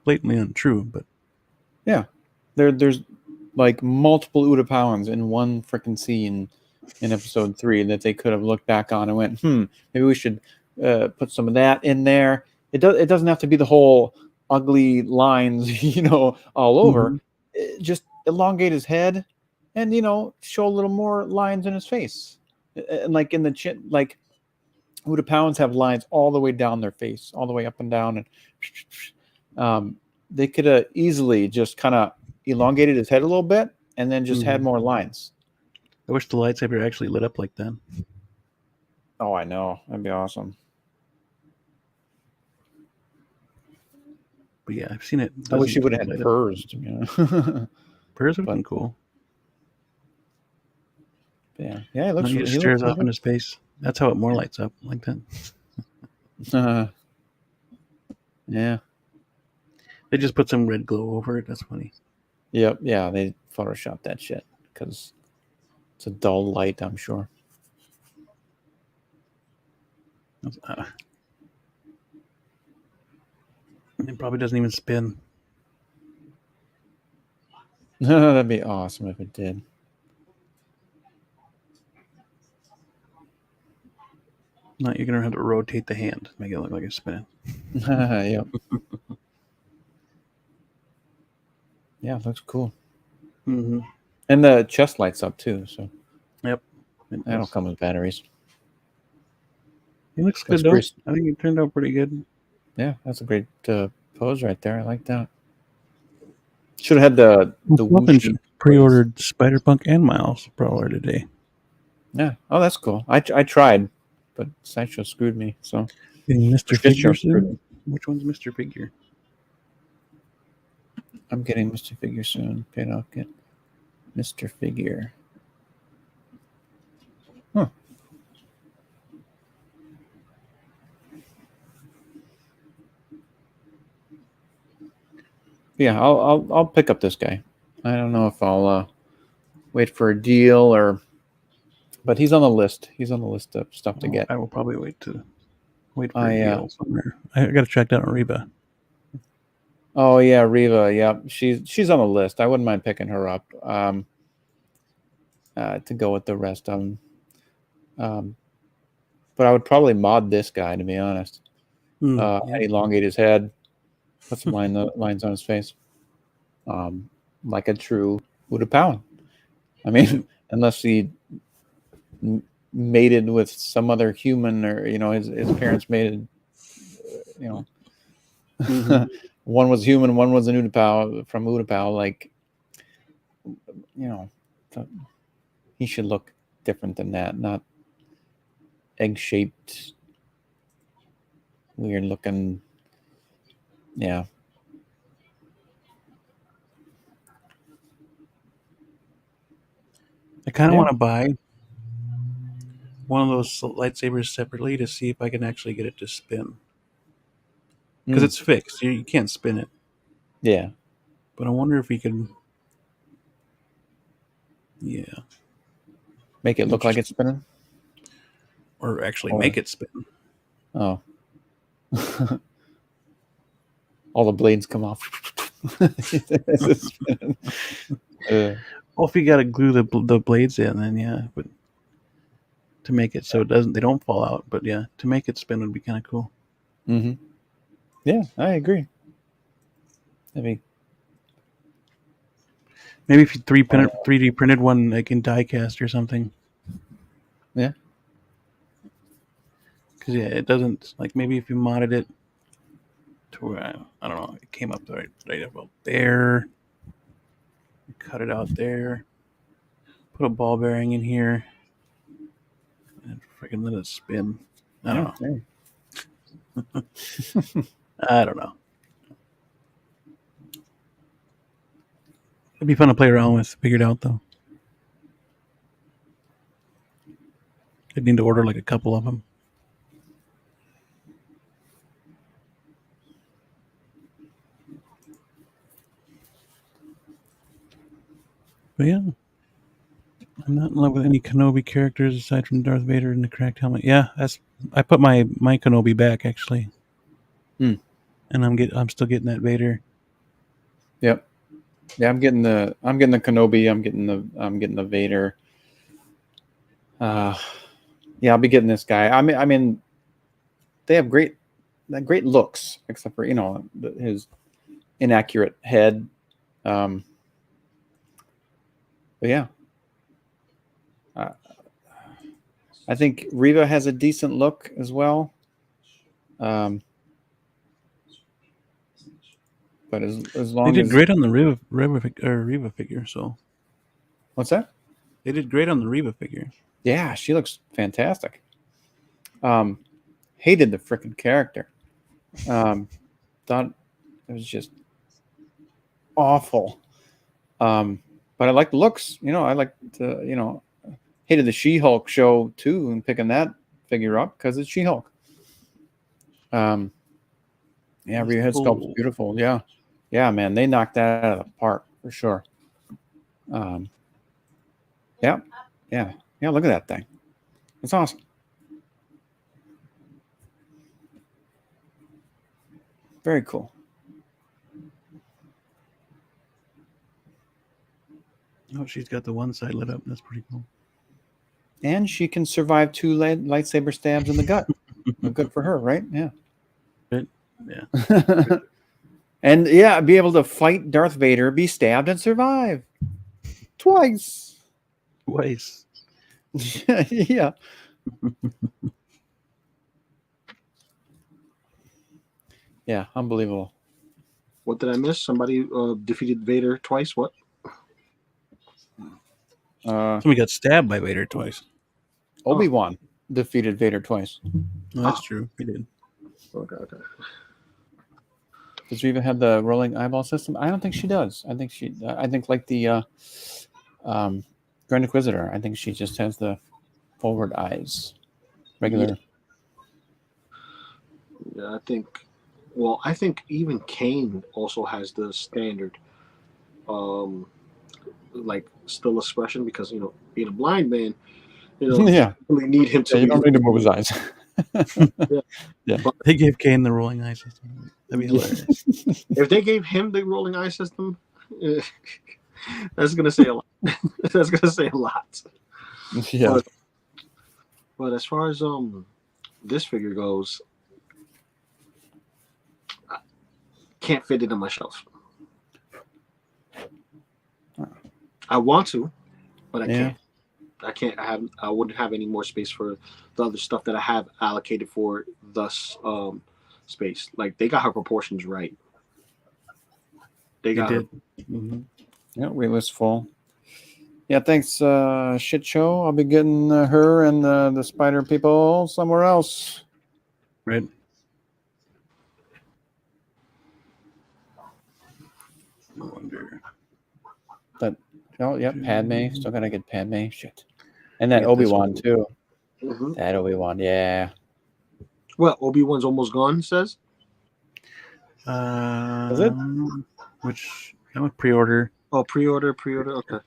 blatantly untrue. But yeah, there's like multiple Utapowans in one freaking scene in episode 3 that they could have looked back on and went, maybe we should put some of that in there. It doesn't have to be the whole ugly lines, all over. Mm-hmm. Just elongate his head and show a little more lines in his face, and like in the chin. Like Utapowans have lines all the way down their face, all the way up and down, and they could have easily just kind of elongated his head a little bit and then just had more lines. I wish the lightsaber actually lit up like that. Oh, I know. That'd be awesome. But yeah, I've seen it. I wish you would have had purrs. Purrs would have been cool. Yeah, it looks. He just stares off in his face. That's how it more lights up like that. Yeah. They just put some red glow over it. That's funny. Yep. Yeah, they photoshopped that shit because it's a dull light, I'm sure. It probably doesn't even spin. That'd be awesome if it did. No, you're gonna have to rotate the hand, make it look like it's spinning. Yep. Yeah, it looks cool. Mm-hmm. And the chest lights up too, so Yep. that'll come with batteries. He looks That's good though. great. I think it turned out pretty good. Yeah, that's a great pose right there. I like that. Should have had the Muffin whooshy pre-ordered Spider-Punk and Miles Brawler today. Yeah. Oh, that's cool. I tried, but Sideshow screwed me. So Getting Mr. Shit Show Figure screwed soon? me. Which one's Mr. Figure? I'm getting Mr. Figure soon. Paid off. Get Mr. Figure. Huh. Yeah, I'll pick up this guy. I don't know if I'll wait for a deal but he's on the list. He's on the list of stuff to get. I will probably wait for a I deal somewhere. I got to track down Reba. oh yeah, Reva. Yeah, she's on the list. I wouldn't mind picking her up. To go with the rest of them. But I would probably mod this guy, to be honest. Yeah. Elongate his head, put some lines on his face, like a true Udapowan. I mean, unless he mated with some other human, or his parents mated. Mhm. One was human, one was an Udapow from Udapow. Like, he should look different than that, not egg-shaped, weird looking. Yeah. I kind of want to buy one of those lightsabers separately to see if I can actually get it to spin. Because it's fixed. You can't spin it. Yeah. But I wonder if we can. Yeah. Make it look like it's spinning? Or actually make it spin. Oh. All the blades come off. Well, if you got to glue the blades in, then yeah. But to make it so they don't fall out. But yeah, to make it spin would be kind of cool. Mm-hmm. Yeah, I agree. Maybe if you 3D printed one, like in die cast or something. Yeah. Because yeah, it doesn't, like, maybe if you modded it to where I don't know, it came up right about there. Cut it out there. Put a ball bearing in here. And freaking let it spin. I don't know. I don't know. It'd be fun to play around with. Figure it out though. I'd need to order like a couple of them. But yeah, I'm not in love with any Kenobi characters aside from Darth Vader and the cracked helmet. Yeah, I put my Kenobi back actually, and I'm still getting that Vader. Yep. Yeah, I'm getting the Kenobi. I'm getting the Vader. Yeah, I'll be getting this guy. I mean, they have great looks, except for his inaccurate head. But yeah, I think Reva has a decent look as well. But as long as they did great on the Reva figure. So what's that? They did great on the Reva figure. Yeah, she looks fantastic. Hated the freaking character. Thought it was just awful. But I like the looks. I like to, hated the She-Hulk show too, and picking that figure up because it's She-Hulk. Yeah, rear head sculpt's beautiful. Yeah, man, they knocked that out of the park for sure. Yeah. Look at that thing. It's awesome. Very cool. Oh, she's got the one side lit up. That's pretty cool. And she can survive 2 lightsaber stabs in the gut. Good for her, right? Yeah. Yeah. And yeah, be able to fight Darth Vader, be stabbed, and survive twice. Twice. Yeah. Yeah, unbelievable. What did I miss? Somebody defeated Vader twice. What? Somebody got stabbed by Vader twice. Obi-Wan defeated Vader twice. Oh, that's true. He did. Okay. Does Reva have the rolling eyeball system? I don't think she does. I think like the Grand Inquisitor. I think she just has the forward eyes. Regular. Yeah, I think. Well, I think even Kane also has the standard, like still expression because being a blind man, Yeah. you really need him to. Yeah, you don't need to move his eyes. Yeah. But They gave Kane the rolling eye system. That'd be hilarious. if they gave him the rolling eye system, that's gonna say a lot. That's gonna say a lot. Yeah. But as far as this figure goes, I can't fit it on my shelf. I want to, but I can't. I can't. I wouldn't have any more space for the other stuff that I have allocated for thus space. Like they got her proportions right. They got her. Mm-hmm. Yeah, waitlist full. Yeah, thanks, shit show. I'll be getting her and the spider people somewhere else. Right. I wonder. But Padme. Still gotta get Padme. Shit. And that Obi-Wan too. Mm-hmm. That Obi-Wan, yeah. Well, Obi-Wan's almost gone. Says. Is it? Which that was pre-order. Oh, pre-order. Okay.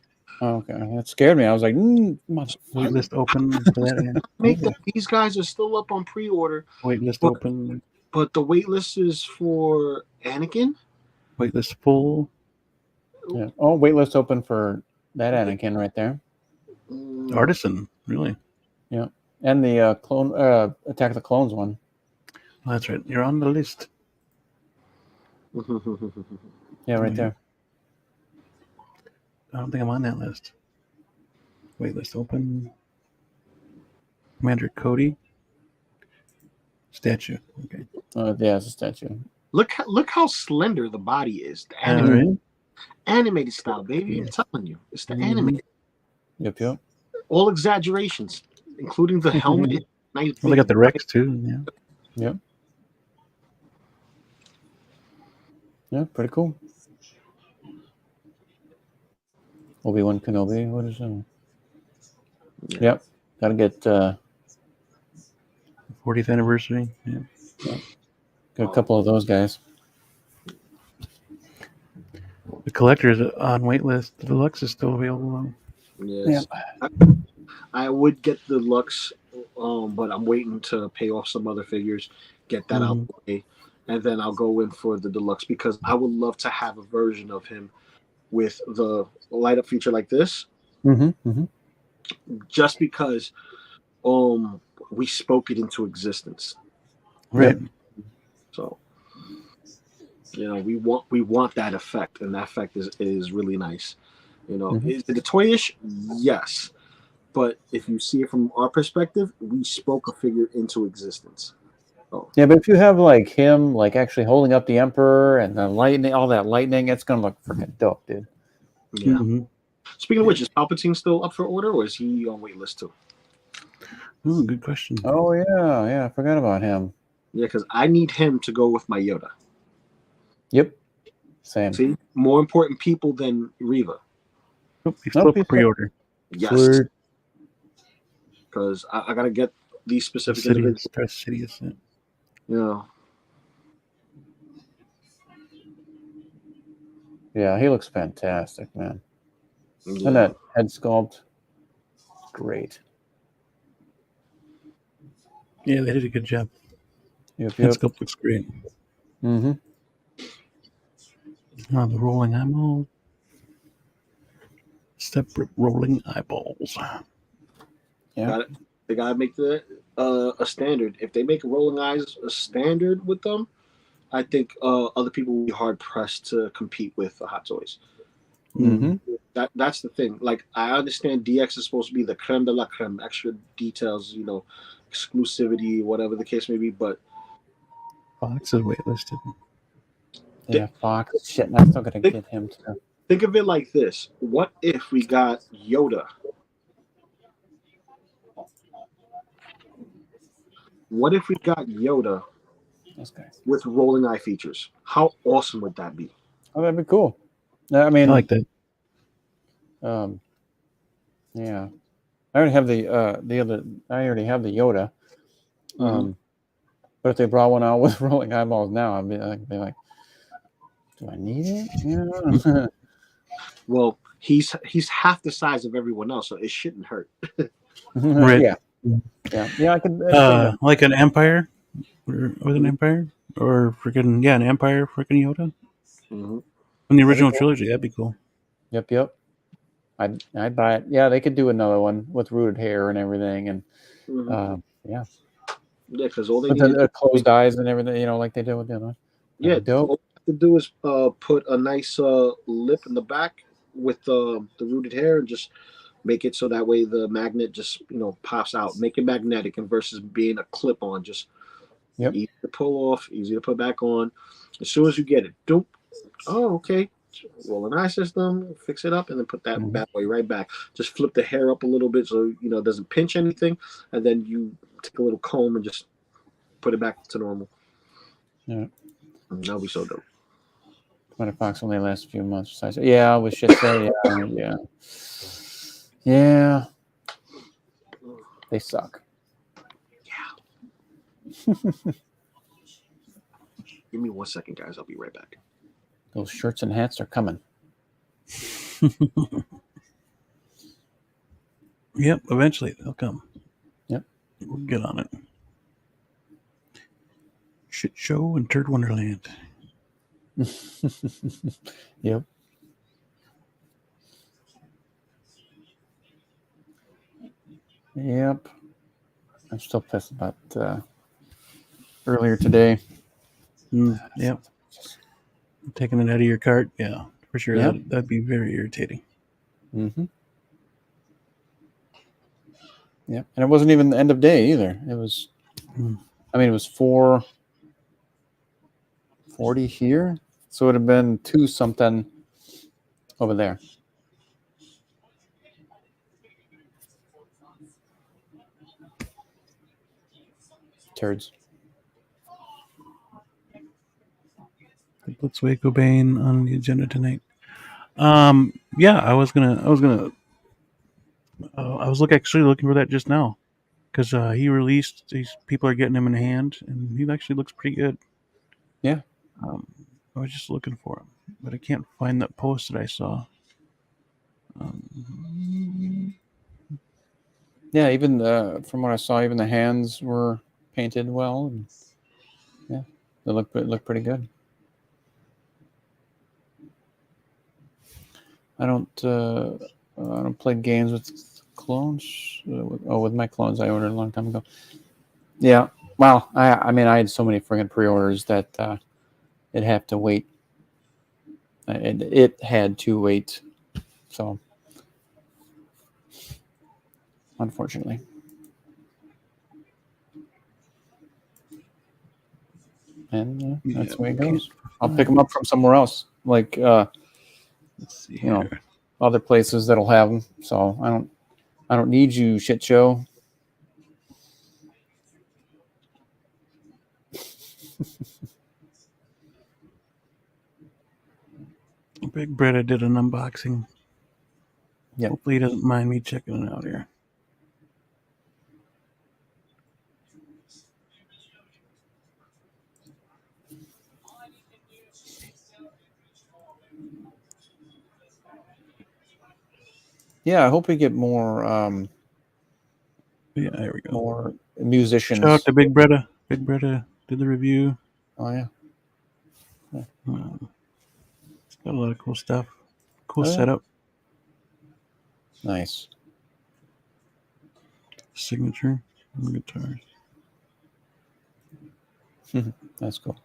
Oh, okay, that scared me. I was like, waitlist open for that. Make that these guys are still up on pre-order. Waitlist open. But the waitlist is for Anakin. Waitlist full. Yeah. Oh, waitlist open for that Anakin right there. Artisan, really? Yeah. And the clone Attack of the Clones one. Oh, that's right. You're on the list. Yeah, right there. I don't think I'm on that list. Waitlist open. Commander Cody. Statue. Okay. Yeah, it's a statue. Look how slender the body is. The animated style, baby. I'm telling you, it's the animated. Yep. All exaggerations, including the helmet. Nice. Well, they got the Rex too. Yeah. Yep. Yeah, pretty cool. Obi-Wan Kenobi. What is that? Yeah. Yep. Gotta get 40th anniversary. Yeah. Got a couple of those guys. The collector's on waitlist. The deluxe is still available. Yes. Yeah. I would get the Lux, but I'm waiting to pay off some other figures, get that out of the way, and then I'll go in for the deluxe because I would love to have a version of him with the light up feature like this. Just because we spoke it into existence. Right. So we want that effect, and that effect is really nice. Is it a toyish? Yes. But if you see it from our perspective, we spoke a figure into existence. Oh. Yeah, but if you have like him, like actually holding up the Emperor and the lightning, all that lightning, it's gonna look freaking dope, dude. Yeah. Speaking of which, is Palpatine still up for order, or is he on waitlist too? Oh, good question. Oh yeah, I forgot about him. Yeah, because I need him to go with my Yoda. Yep. Same. See, more important people than Reva. Nope, he's still pre-order. Yes. Because I gotta get these specific individuals. Sidious. Yeah, he looks fantastic, man. Yeah. And that head sculpt, great. Yeah, they did a good job. Yep. Head sculpt looks great. Mm-hmm. The rolling eyeball. Separate rolling eyeballs. Yeah. They gotta make the a standard. If they make rolling eyes a standard with them, I think other people will be hard pressed to compete with Hot Toys. Mm-hmm. That's the thing. Like I understand DX is supposed to be the creme de la creme, extra details, exclusivity, whatever the case may be. But Fox is waitlisted. Yeah, Fox. Shit, I'm still gonna think, get him too. think of it like this: what if we got Yoda? What if we got Yoda Those guys. with rolling eye features? How awesome would that be? Oh, that'd be cool. I I mean, like that. Yeah, I already have the other. I already have the Yoda. But if they brought one out with rolling eyeballs now, I'd be like, do I need it? Yeah. Well, he's half the size of everyone else, so it shouldn't hurt. Right. Yeah. I could. Like an Empire, with an Empire, or freaking an Empire, freaking Yoda Mm-hmm. from the original trilogy. That'd be cool. Yep. I'd buy it. Yeah, they could do another one with rooted hair and everything, and yeah, because all they with need to the do, closed eyes and everything, like they did with the other one. That'd be dope. all they have to do is put a nice lip in the back with the rooted hair and just make it so that way the magnet just pops out. Make it magnetic, and versus being a clip on, just easy to pull off, easy to put back on. As soon as you get it, doop. Oh, okay. Roll an eye system, fix it up, and then put that bad boy right back. Just flip the hair up a little bit so it doesn't pinch anything, and then you take a little comb and just put it back to normal. Yeah, that'll be so dope. 20 Fox only lasts a few months. So yeah, with shit there, yeah. They suck. Yeah. Give me 1 second, guys. I'll be right back. Those shirts and hats are coming. Yep, eventually they'll come. Yep. We'll get on it. Shit show and Turd Wonderland. Yep. Yep. I'm still pissed about earlier today. Yep. Taking it out of your cart, yeah, for sure. Yep. That'd be very irritating. Mm-hmm. Yep. And it wasn't even the end of day either. It was, it was 4:40 here, so it would have been 2 something over there. Turds. The Blitzway Cobain on the agenda tonight. Yeah, I was actually looking for that just now because he released. These people are getting him in hand, and he actually looks pretty good. Yeah. I was just looking for him, but I can't find that post that I saw. Yeah, even from what I saw, even the hands were painted well. And, yeah, they look pretty good. I don't play games with clones. With my clones, I ordered a long time ago. Yeah, well, I had so many friggin' pre-orders that it'd have to wait. It had to wait, so unfortunately. And that's the way it goes. I'll pick them up from somewhere else, like Let's see here. other places that'll have them. So I don't need you, shit show. Big Bretta did an unboxing. Yeah. Hopefully he doesn't mind me checking it out here. Yeah, I hope we get more. Yeah, there we go. More musicians. Shout out to Big Bretta. Big Bretta did the review. Oh yeah. It's got a lot of cool stuff. Cool setup. Nice. Signature on the guitars. That's cool.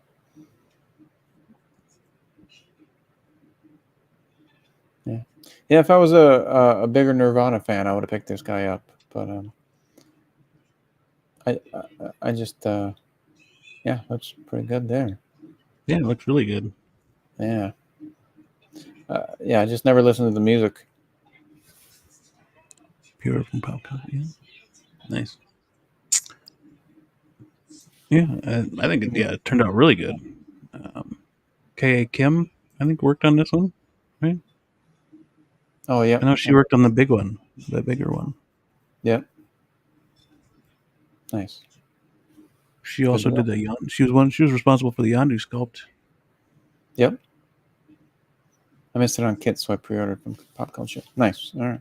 Yeah, if I was a bigger Nirvana fan, I would have picked this guy up. But I just yeah, looks pretty good there. Yeah, it looks really good. Yeah. Yeah, I just never listened to the music. Pure from Pop Culture. Yeah. Nice. Yeah, I think it turned out really good. K.A. Kim, I think, worked on this one, right? Oh yeah. I know she worked on the big one, the bigger one. Yep. Nice. She also did the She was responsible for the Yondu sculpt. Yep. I missed it on kit, so I pre-ordered from Pop Culture. Nice. All right.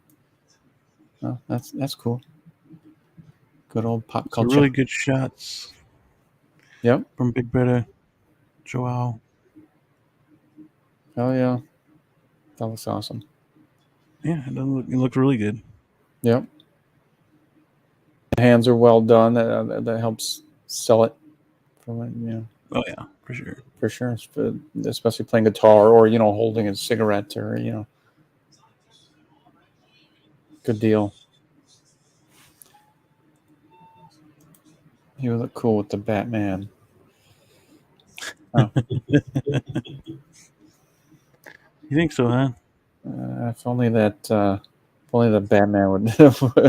Well, that's cool. Good old Pop So Culture. really good shots. Yep. From Big Brother Joao. Oh yeah. That looks awesome. Yeah, it looks really good. Yep. The hands are well done. That helps sell it. Yeah. Oh yeah, for sure. For sure, especially playing guitar or holding a cigarette or good deal. He would look cool with the Batman. Oh. You think so, huh? If only the Batman would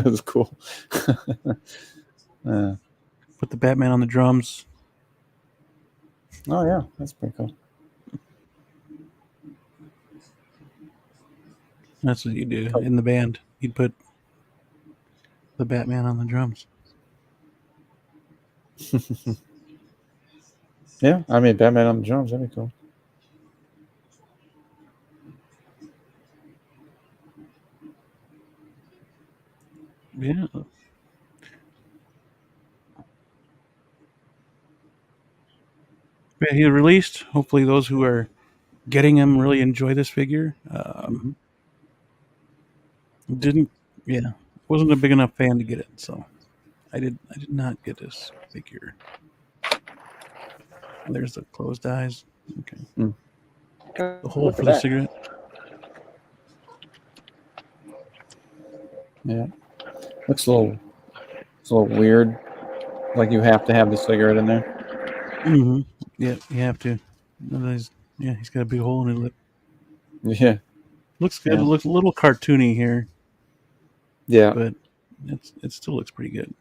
was cool. Put the Batman on the drums. Oh yeah, that's pretty cool. That's what you do in the band. You'd put the Batman on the drums. Yeah, I mean Batman on the drums, that'd be cool. Yeah. Yeah, he released. Hopefully, those who are getting him really enjoy this figure. Didn't, yeah, wasn't a big enough fan to get it, so I did not get this figure. There's the closed eyes. Okay. The hole for the cigarette. Yeah, looks a little weird. Like you have to have the cigarette in there. Mm-hmm. Yeah, you have to. Otherwise, yeah, he's got a big hole in his lip. Yeah, looks good. Yeah. It looks a little cartoony here. Yeah, but it still looks pretty good.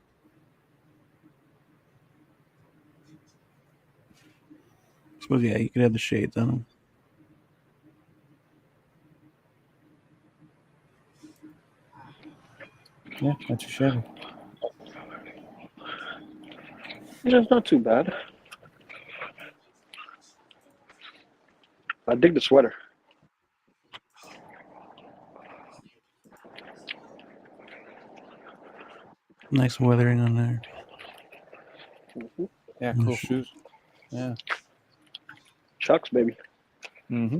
I suppose yeah, you could have the shades on him. Yeah, that's your Chevy. Yeah, it's not too bad. I dig the sweater. Nice weathering on there. Yeah, cool shoes. Yeah. Chucks, baby. Mm-hmm.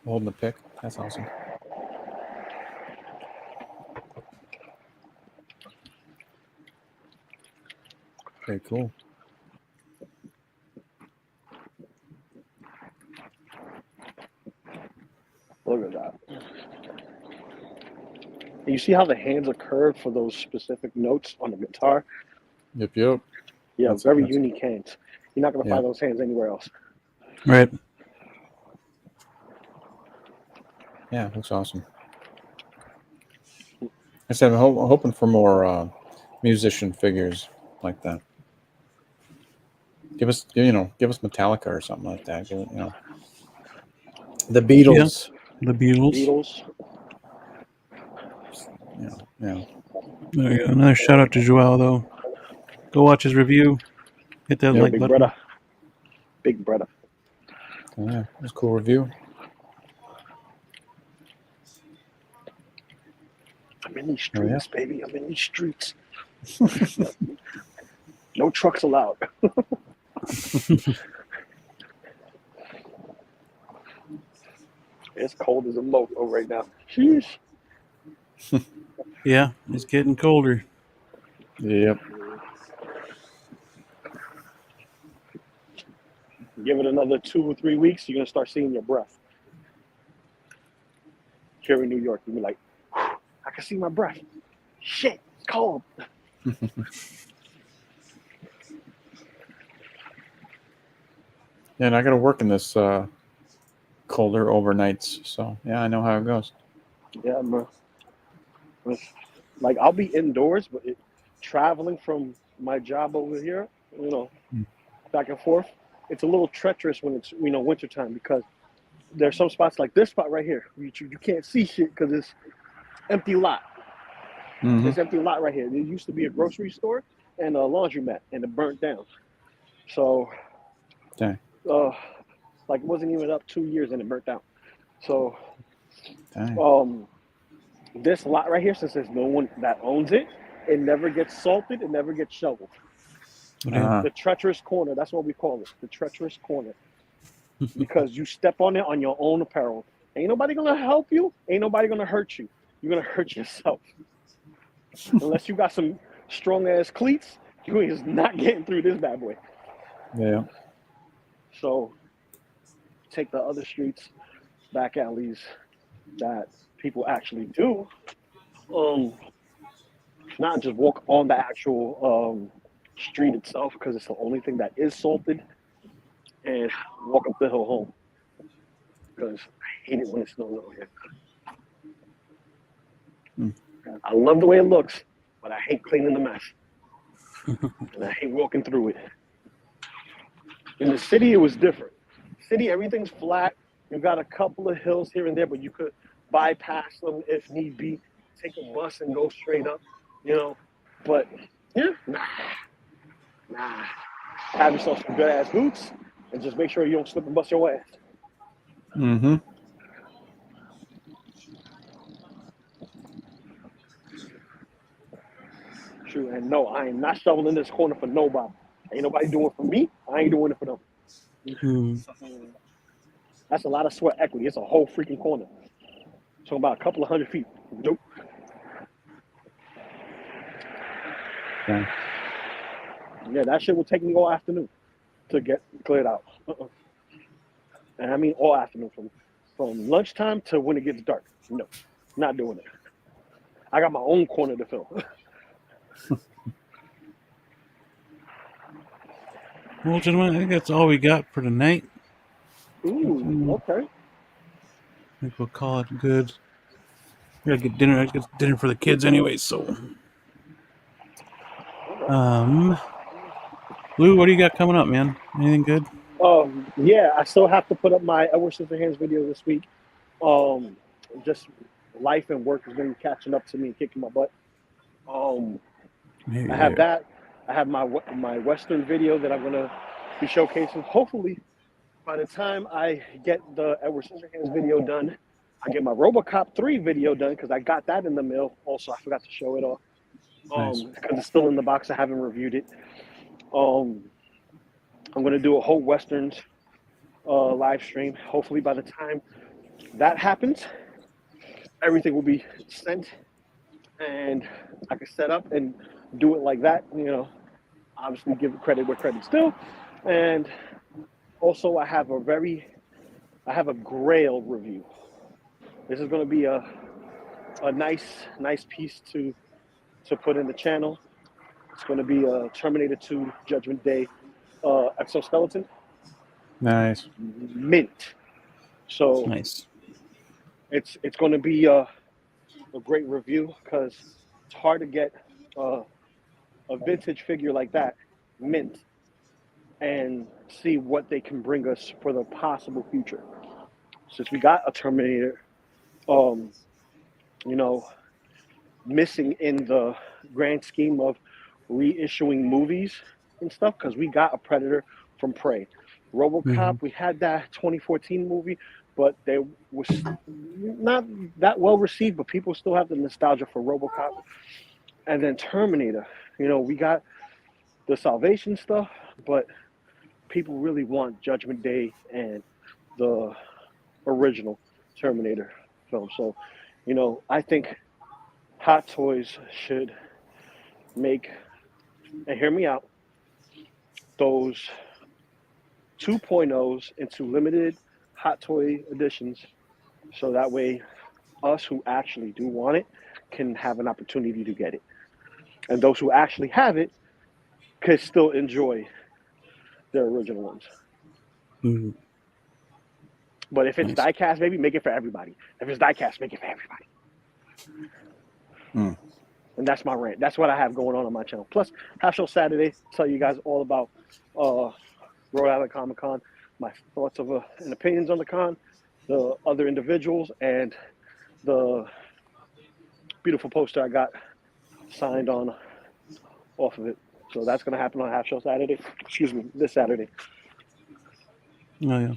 Holding the pick. That's awesome. Very cool. Look at that. You see how the hands are curved for those specific notes on the guitar? Yep. Yeah, That's very unique hands. You're not going to Yeah. find those hands anywhere else. Right. Yeah, looks awesome. I said I'm hoping for more musician figures like that. Give us Metallica or something like that. The Beatles. Yeah, the Beatles. Yeah. There you go. Another shout out to Joao though. Go watch his review. Hit that like big button. brother. Big brother. Yeah, that's a cool review. I'm in these streets, baby. I'm in these streets. No trucks allowed. It's cold as a loco right now. Sheesh. Yeah, it's getting colder. Yep. Give it another 2 or 3 weeks, you're gonna start seeing your breath. Here in New York, you'll be like, I can see my breath. Shit, it's cold. And I got to work in this colder overnights, so yeah, I know how it goes. Yeah, man. Like I'll be indoors, but traveling from my job over here, back and forth, it's a little treacherous when it's wintertime because there's some spots like this spot right here. You can't see shit because it's empty lot. Mm-hmm. It's empty lot right here. There used to be a grocery store and a laundromat, and it burnt down. So, Dang. like it wasn't even up 2 years and it burnt down. So, Dang. This lot right here, since there's no one that owns it, it never gets salted, it never gets shoveled. The treacherous corner, that's what we call it, the treacherous corner. Because you step on it on your own apparel. Ain't nobody gonna help you, ain't nobody gonna hurt you. You're gonna hurt yourself. Unless you got some strong ass cleats, you is not getting through this bad boy. Yeah. So take the other streets, back alleys that people actually do. Not just walk on the actual street itself because it's the only thing that is salted, and walk up the hill home because I hate it when it snows over here. I love the way it looks, but I hate cleaning the mess. And I hate walking through it. In the city, it was different. City, everything's flat. You got a couple of hills here and there, but you could bypass them if need be. Take a bus and go straight up, But yeah, nah. Have yourself some good ass boots and just make sure you don't slip and bust your ass. Mm-hmm. True, and no, I am not shoveling this corner for nobody. Ain't nobody doing it for me. I ain't doing it for them. That's a lot of sweat equity. It's a whole freaking corner. Talking about a couple of 100 feet. Nope. Okay. Yeah, that shit will take me all afternoon to get cleared out. And I mean all afternoon from lunchtime to when it gets dark. No, not doing it. I got my own corner to fill. Well, gentlemen, I think that's all we got for tonight. Ooh, okay. I think we'll call it good. We gotta get dinner. I get dinner for the kids anyway. So, Lou, what do you got coming up, man? Anything good? Yeah, I still have to put up my Edward Scissorhands video this week. Just life and work has been catching up to me and kicking my butt. I have that. I have my Western video that I'm gonna be showcasing. Hopefully, by the time I get the Edward Scissorhands video done, I get my RoboCop 3 video done because I got that in the mail. Also, I forgot to show it off because it's still in the box. I haven't reviewed it. I'm gonna do a whole Westerns live stream. Hopefully, by the time that happens, everything will be sent and I can set up and do it like that. Obviously give credit where credit's due. And also, I have a Grail review. This is going to be a nice piece to put in the channel. It's going to be a Terminator 2 Judgment Day exoskeleton. Nice. Mint. So nice. It's going to be a great review because it's hard to get a vintage figure like that, mint, and see what they can bring us for the possible future. Since we got a Terminator, missing in the grand scheme of reissuing movies and stuff, because we got a Predator from Prey. RoboCop, we had that 2014 movie, but they was not that well received, but people still have the nostalgia for RoboCop. And then Terminator, we got the Salvation stuff, but people really want Judgment Day and the original Terminator film. So, I think Hot Toys should make, and hear me out, those 2.0s into limited hot toy editions, so that way us who actually do want it can have an opportunity to get it, and those who actually have it can still enjoy their original ones. Mm. But if it's Nice. diecast, maybe make it for everybody. If it's diecast, make it for everybody. Mm. And that's my rant. That's what I have going on my channel. Plus, Half Show Saturday, tell you guys all about Rhode Island Comic Con, my thoughts of and opinions on the con, the other individuals, and the beautiful poster I got signed on off of it. So that's going to happen on Half Show Saturday. Excuse me, this Saturday. Oh yeah.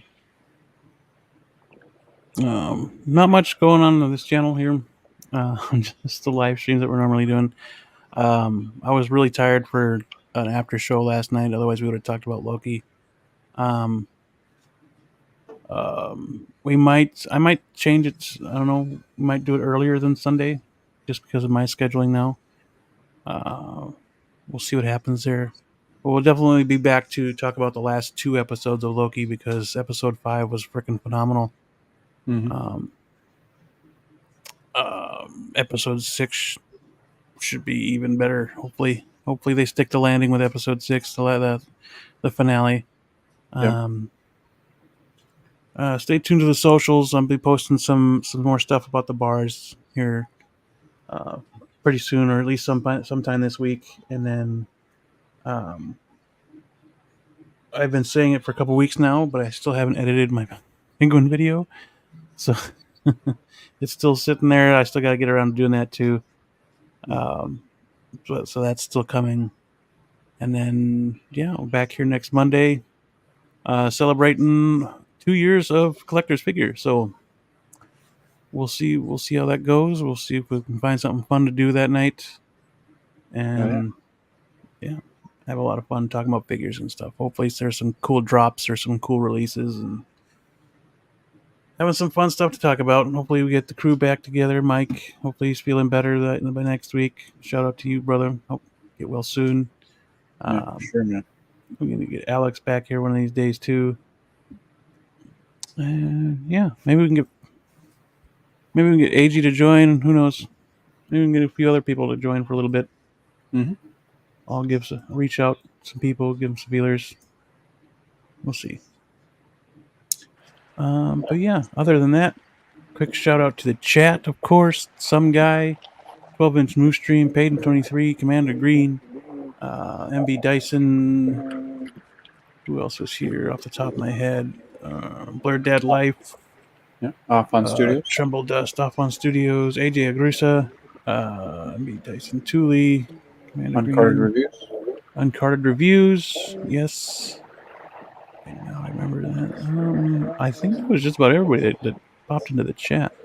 Not much going on this channel here. Just the live streams that we're normally doing. I was really tired for an after show last night. Otherwise, we would have talked about Loki. I might change it. I don't know. We might do it earlier than Sunday, just because of my scheduling now. We'll see what happens there. But we'll definitely be back to talk about the last 2 episodes of Loki, because episode 5 was freaking phenomenal. Mm-hmm. Episode 6 should be even better. Hopefully they stick to landing with episode 6 to let the finale. Yep. Stay tuned to the socials. I'll be posting some more stuff about the bars here pretty soon, or at least sometime this week. And then I've been saying it for a couple weeks now, but I still haven't edited my penguin video, so it's still sitting there. I still got to get around to doing that too. So that's still coming. And then we're back here next Monday, celebrating 2 years of collector's figures. So we'll see how that goes. We'll see if we can find something fun to do that night, and have a lot of fun talking about figures and stuff. Hopefully there's some cool drops or some cool releases, and having some fun stuff to talk about. And hopefully we get the crew back together. Mike, hopefully he's feeling better by next week. Shout out to you, brother. Hope you get well soon. Sure, man. We're gonna get Alex back here one of these days too. Maybe we can get AG to join. Who knows? Maybe we can get a few other people to join for a little bit. Mm-hmm. I'll reach out to some people, give them some feelers. We'll see. But other than that, quick shout out to the chat, of course. Some guy, 12-inch Moose Stream, Payton 23, Commander Green, MB Dyson. Who else was here off the top of my head? Blur Dead Life. Yeah. Off on Studios. Trumbull Dust, Off on Studios. AJ Agrusa. MB Dyson Thule. Commander Uncarded Green. Reviews. Uncarded Reviews. Yes. And now I remember that. I think that was just about everybody that popped into the chat.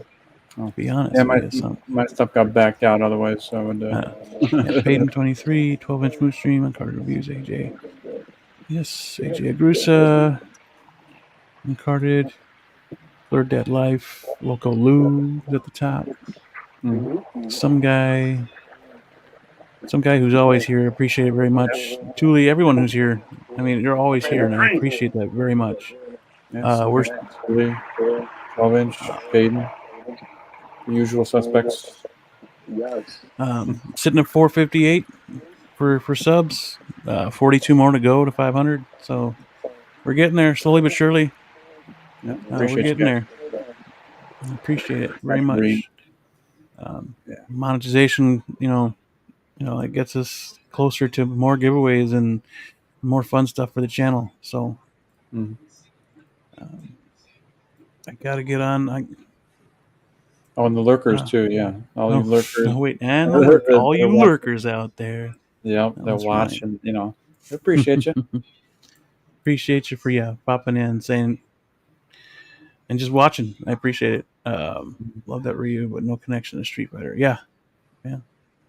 To be honest, my stuff got backed out otherwise, so I would. Payton 23, 12-inch Moose Stream, Uncarded Reviews, AJ. Yes, AJ Agrusa, Uncarded, Blur Dead Life, Loco Lou is at the top. Mm-hmm. Some guy who's always here. Appreciate it very much. Thule, everyone who's here. I mean, you're always here, and I appreciate that very much. We're 12-inch, Payton, the usual suspects. Yes. Sitting at 458 for subs. 42 more to go to 500. So we're getting there slowly but surely. Yeah, we're getting there. I appreciate it very much. Monetization, it gets us closer to more giveaways and more fun stuff for the channel. So I gotta get on. And the lurkers too, yeah. All you lurkers. No, wait, and all you lurkers out there. Yeah, they're watching. Right. I appreciate you. Appreciate you for popping in, saying, and just watching. I appreciate it. Love that Ryu, but no connection to Street Fighter. Yeah,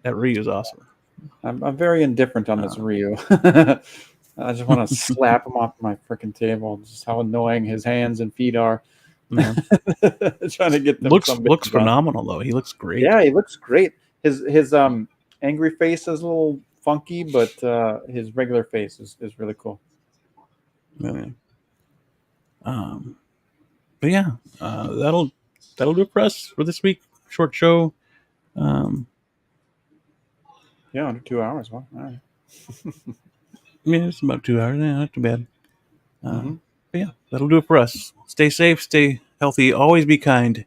that Ryu is awesome. I'm very indifferent on this Ryu. I just want to slap him off my freaking table. Just how annoying his hands and feet are. Man. Trying to get them. Looks phenomenal though. He looks great. Yeah, he looks great. His angry face is a little funky, but his regular face is really cool. Yeah. But yeah, that'll do it for us for this week. Short show. Yeah, under 2 hours. Well, all right. Yeah, it's about 2 hours. Yeah, not too bad. But yeah, that'll do it for us. Stay safe, stay healthy, always be kind,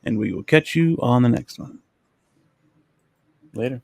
and we will catch you on the next one. Later.